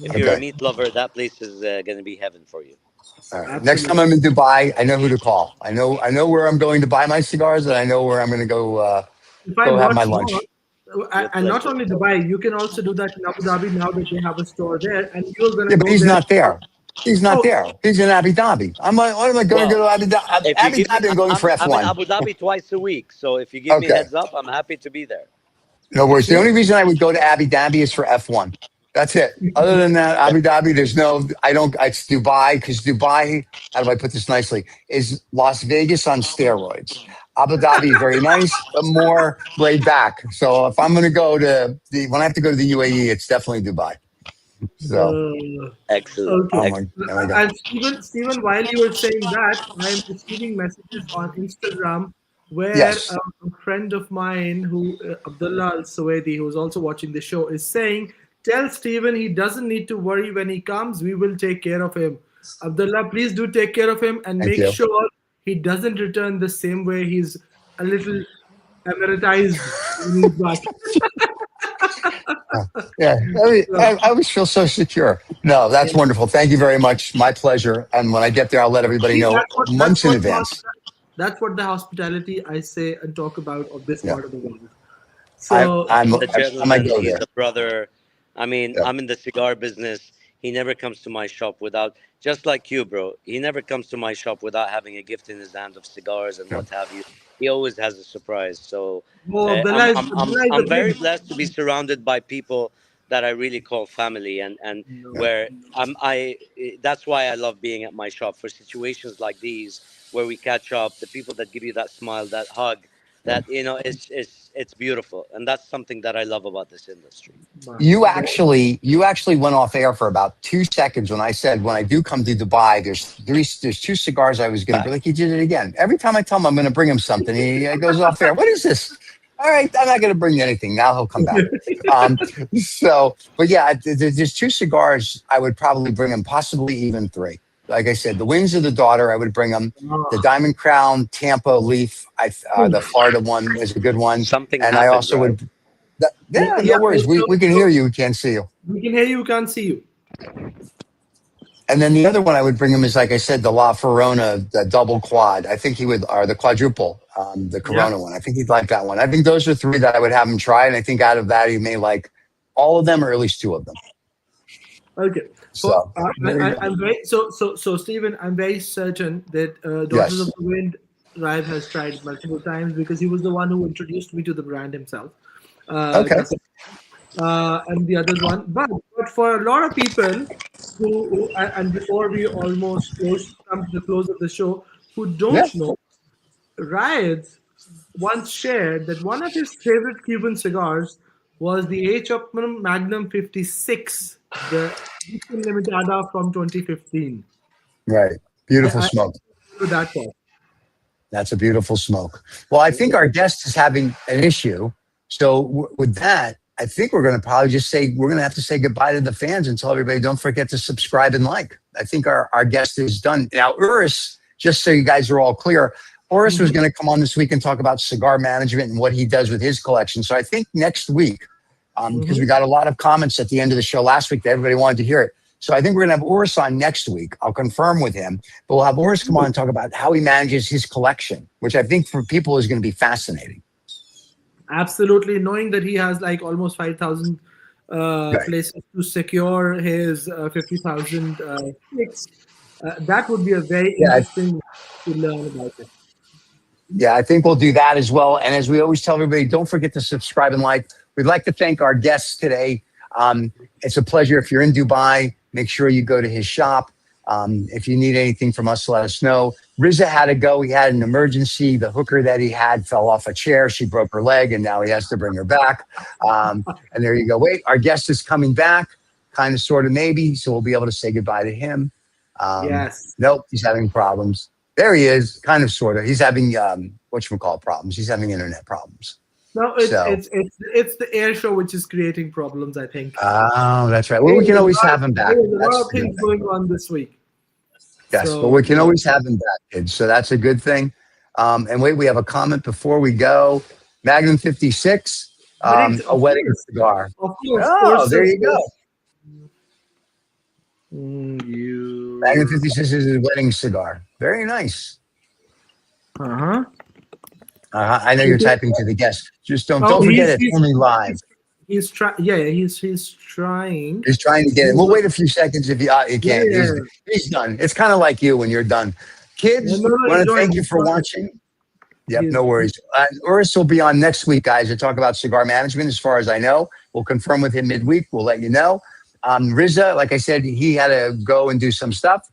if you're a okay. meat lover, that place is going to be heaven for you. All right. Next time Absolutely. I'm in Dubai, I know who to call. I know where I'm going to buy my cigars, and I know where I'm going to go If go I'm have not my wrong, lunch. With and not pleasure. only Dubai, you can also do that in Abu Dhabi now that they have a store there, and you're Yeah, gonna but go he's there. not there. He's not Oh, there. He's in Abu Dhabi. I'm like, what am I going to go Well, to Abu Dhabi? if you Abu give me, Dhabi, I'm going for I'm in F1. Abu Dhabi twice a week. So if you give me Okay. heads up, I'm happy to be there. No worries. The see, only reason I would go to Abu Dhabi is for F1. That's it. Other than that, Abu Dhabi, there's no, I don't, it's Dubai because Dubai, how do I put this nicely, is Las Vegas on steroids. Abu Dhabi is very nice, but more laid back. So if I'm going to go to when I have to go to the UAE, it's definitely Dubai. So, uh, Excellent. okay. oh my God. And Stephen, while you were saying that, I'm receiving messages on Instagram where Yes. a friend of mine, who Abdullah Al Suwaidi, who's also watching the show, is saying, "Tell Stephen he doesn't need to worry when he comes. We will take care of him." Abdullah, please do take care of him and Thank make you. sure he doesn't return the same way. He's a little emeritized when he's back. Yeah, I always feel so secure. No, that's wonderful. Thank you very much. My pleasure. And when I get there, I'll let everybody See, know that's months in what advance. that's what the hospitality I say and talk about of this Yeah, part of the world. I, So I'm. He's a I might gentleman. go He's there. a brother. I mean, Yeah, I'm in the cigar business. He never comes to my shop without, just like you, bro. He never comes to my shop without having a gift in his hand of cigars and yeah. what have you. He always has a surprise. So oh, I'm I'm I'm Abdullah is a I'm very big blessed to be surrounded by people that I really call family, and Yeah. where that's why I love being at my shop for situations like these where we catch up, the people that give you that smile, that hug, Yeah. that it's beautiful, and that's something that I love about this industry. You actually went off air for about 2 seconds when I said when I do come to Dubai, there's two cigars I was going to bring. Like he did it again. Every time I tell him I'm going to bring him something, he goes off air. What is this? All right, I'm not going to bring you anything. Now he'll come back. Um, but yeah, there's two cigars I would probably bring him, possibly even three. Like I said, the Wings of the Daughter, I would bring him. The Diamond Crown Tampa Leaf, the Florida one is a good one. Something And I happened, also right? would, yeah, no worries. We can hear you. We can't see you. We can hear you, we can't see you. And then the other one I would bring him is, like I said, the La Ferrona, the double quad. I think he would, or the quadruple, the Corona one. I think he'd like that one. I think those are three that I would have him try. And I think out of that, he may like all of them or at least two of them. Okay. So, I'm very so Stephen, I'm very certain that Daughters of yes. the Wind, Ra'ed has tried multiple times because he was the one who introduced me to the brand himself. Okay. And the other one, but for a lot of people and before we almost come to the close of the show, who Yeah. don't know, Ra'ed once shared that one of his favorite Cuban cigars was the H. Upmann Magnum 56, the Edition Limitada from 2015. Right. Beautiful I smoke. remember that part. That's a beautiful smoke. Well, I think our guest is having an issue. So with that, I think we're going to probably just say we're going to have to say goodbye to the fans and tell everybody don't forget to subscribe and like. I think our guest is done. Now, Urs, just so you guys are all clear, Urs was going to come on this week and talk about cigar management and what he does with his collection. So I think next week, because we got a lot of comments at the end of the show last week that everybody wanted to hear it. So I think we're going to have Urs on next week. I'll confirm with him. But we'll have Urs come on and talk about how he manages his collection, which I think for people is going to be fascinating. Absolutely, knowing that he has like almost 5,000 places to secure his 50,000 sticks, that would be a very interesting to learn about it. Yeah, I think we'll do that as well. And as we always tell everybody, don't forget to subscribe and like. We'd like to thank our guests today. It's a pleasure. If you're in Dubai, make sure you go to his shop. If you need anything from us, let us know. Riza had to go. He had an emergency. The hooker that he had fell off a chair. She broke her leg, and now he has to bring her back. And there you go. Wait, our guest is coming back, kind of, sort of, maybe. So we'll be able to say goodbye to him. Yes. Nope, he's having problems. There he is, kind of, sort of. He's having problems. He's having internet problems. No, it's the air show which is creating problems, I think. Oh, that's right. Well, we can always have him back. There's a lot of things going on this week. Yes, but we can always have him back, kids. So that's a good thing. And wait, we have a comment before we go. Magnum 56, a wedding cigar. Of course. Oh, there you go. You. Magnum 56 is a wedding cigar. Very nice. I know you're typing to the guest. Just don't forget it's only live. He's trying. Yeah, he's trying. He's trying to get it. We'll wait a few seconds if you can't. Yeah. He's done. It's kind of like you when you're done. Kids, want to thank you for watching. Yep, no worries. Urs will be on next week, guys, to talk about cigar management, as far as I know. We'll confirm with him midweek. We'll let you know. Riza, like I said, he had to go and do some stuff.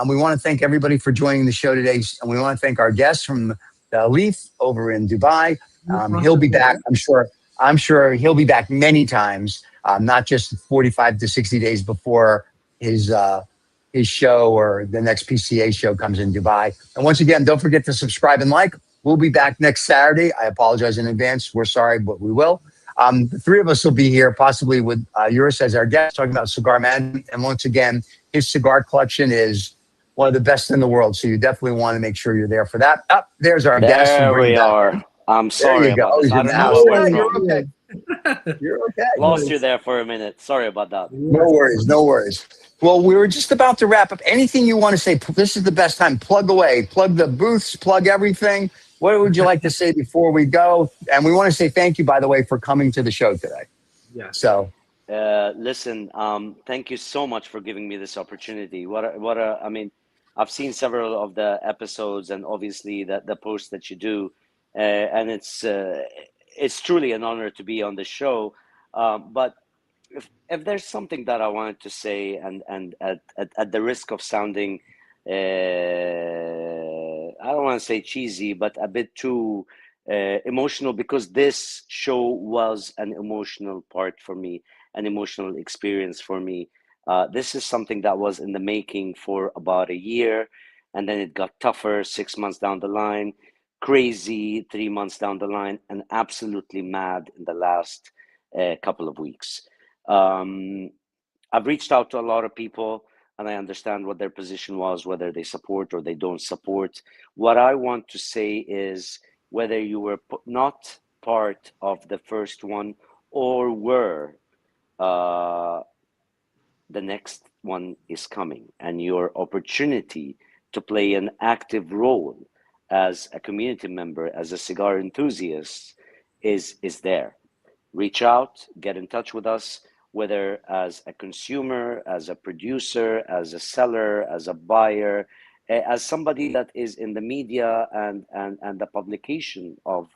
We want to thank everybody for joining the show today. And we want to thank our guests from the Leaf over in Dubai. He'll be back, I'm sure he'll be back many times, not just 45 to 60 days before his show or the next PCA show comes in Dubai. And once again, don't forget to subscribe and like. We'll be back next Saturday. I apologize in advance. We're sorry, but we will. The three of us will be here, possibly with Urs as our guest, talking about cigar management. And once again, his cigar collection is one of the best in the world. So you definitely want to make sure you're there for that. There's our guest. There we are. I'm sorry about this. I don't know what went wrong. You're okay. You're okay. Lost you there for a minute. Sorry about that. No worries. No worries. Well, we were just about to wrap up. Anything you want to say? This is the best time. Plug away. Plug the booths. Plug everything. What would you like to say before we go? And we want to say thank you, by the way, for coming to the show today. Yeah. So, listen, thank you so much for giving me this opportunity. I mean, I've seen several of the episodes and obviously the posts that you do, and it's truly an honor to be on the show. But if there's something that I wanted to say, and at the risk of sounding, I don't want to say cheesy, but a bit too emotional, because this show was an emotional part for me, an emotional experience for me. This is something that was in the making for about a year, and then it got tougher 6 months down the line, crazy 3 months down the line, and absolutely mad in the last couple of weeks. I've reached out to a lot of people, and I understand what their position was, whether they support or they don't support. What I want to say is, whether you were not part of the first one or were, the next one is coming, and your opportunity to play an active role as a community member, as a cigar enthusiast, is there. Reach out, get in touch with us, whether as a consumer, as a producer, as a seller, as a buyer, as somebody that is in the media and the publication of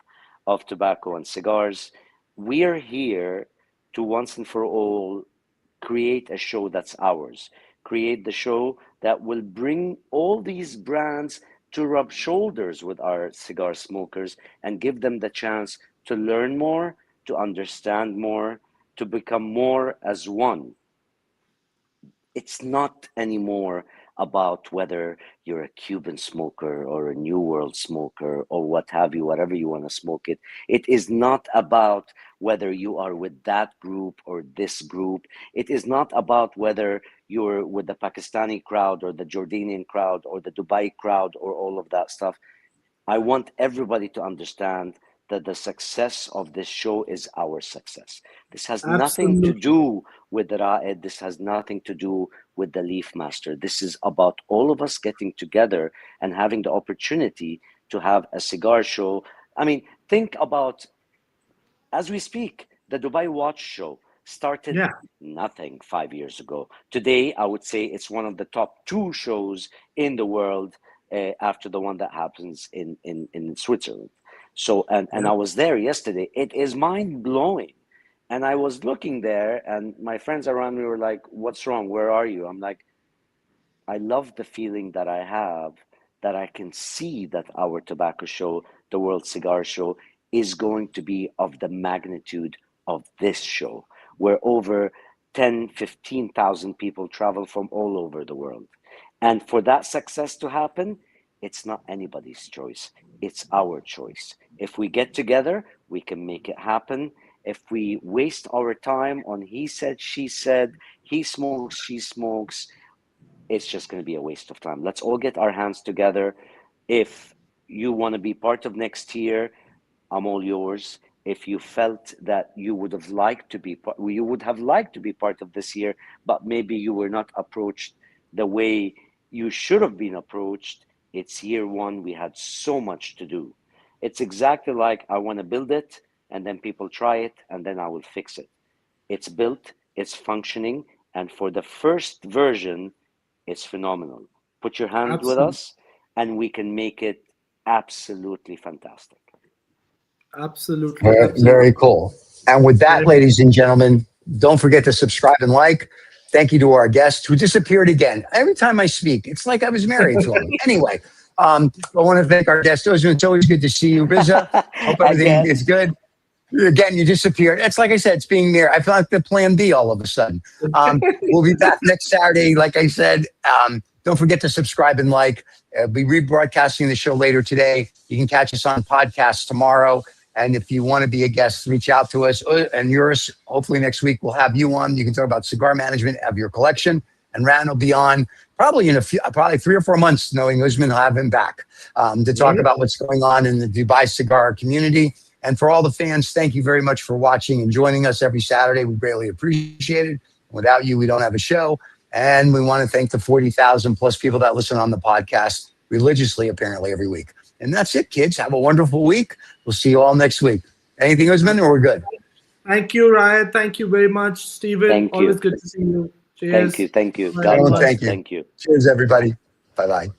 tobacco and cigars. We are here to once and for all create a show that's ours, create the show that will bring all these brands to rub shoulders with our cigar smokers and give them the chance to learn more, to understand more, to become more as one. It's not anymore about whether you're a Cuban smoker or a New World smoker or what have you, whatever you want to smoke it. It is not about whether you are with that group or this group. It is not about whether you're with the Pakistani crowd or the Jordanian crowd or the Dubai crowd or all of that stuff. I want everybody to understand that the success of this show is our success. This has nothing to do with the Ra'ed. This has nothing to do with the Leaf Master. This is about all of us getting together and having the opportunity to have a cigar show. I mean, think about, as we speak, the Dubai Watch Show started nothing 5 years ago. Today, I would say it's one of the top 2 shows in the world, after the one that happens in Switzerland. So, and I was there yesterday. It is mind blowing. And I was looking there, and my friends around me were like, "What's wrong? Where are you?" I'm like, I love the feeling that I have, that I can see that our tobacco show, the World Cigar Show, is going to be of the magnitude of this show, where over 10, 15,000 people travel from all over the world. And for that success to happen, it's not anybody's choice. It's our choice. If we get together, we can make it happen. If we waste our time on he said, she said, he smokes, she smokes, it's just going to be a waste of time. Let's all get our hands together. If you want to be part of next year, I'm all yours. If you felt that you would have liked to be part of this year, but maybe you were not approached the way you should have been approached, it's year one. We had so much to do. It's exactly like I want to build it, and then people try it, and then I will fix it. It's built, it's functioning, and for the first version, it's phenomenal. Put your hand with us, and we can make it absolutely fantastic. Absolutely. Very cool. And with that, ladies and gentlemen, don't forget to subscribe and like. Thank you to our guest who disappeared again. Every time I speak, it's like I was married to him. Anyway, I want to thank our guest. It's always good to see you, Riza. Hope everything is good. Again, you disappeared. It's like I said, it's being there. I feel like the plan B all of a sudden. We'll be back next Saturday. Like I said, don't forget to subscribe and like. We'll be rebroadcasting the show later today. You can catch us on podcasts tomorrow. And if you want to be a guest, reach out to us. And yours, hopefully next week, we'll have you on. You can talk about cigar management of your collection. And Ran will be on probably in probably 3 or 4 months, knowing Usman will have him back to talk about what's going on in the Dubai cigar community. And for all the fans, thank you very much for watching and joining us every Saturday. We greatly appreciate it. Without you, we don't have a show. And we want to thank the 40,000 plus people that listen on the podcast religiously, apparently, every week. And that's it, kids. Have a wonderful week. We'll see you all next week. Anything, Usman, or we're good? Thank you, Ra'ed. Thank you very much, Stephen. Thank you. Always good to see you. Cheers. Thank you. Bye. God bless. Thank you. Thank you. Cheers, everybody. Bye-bye.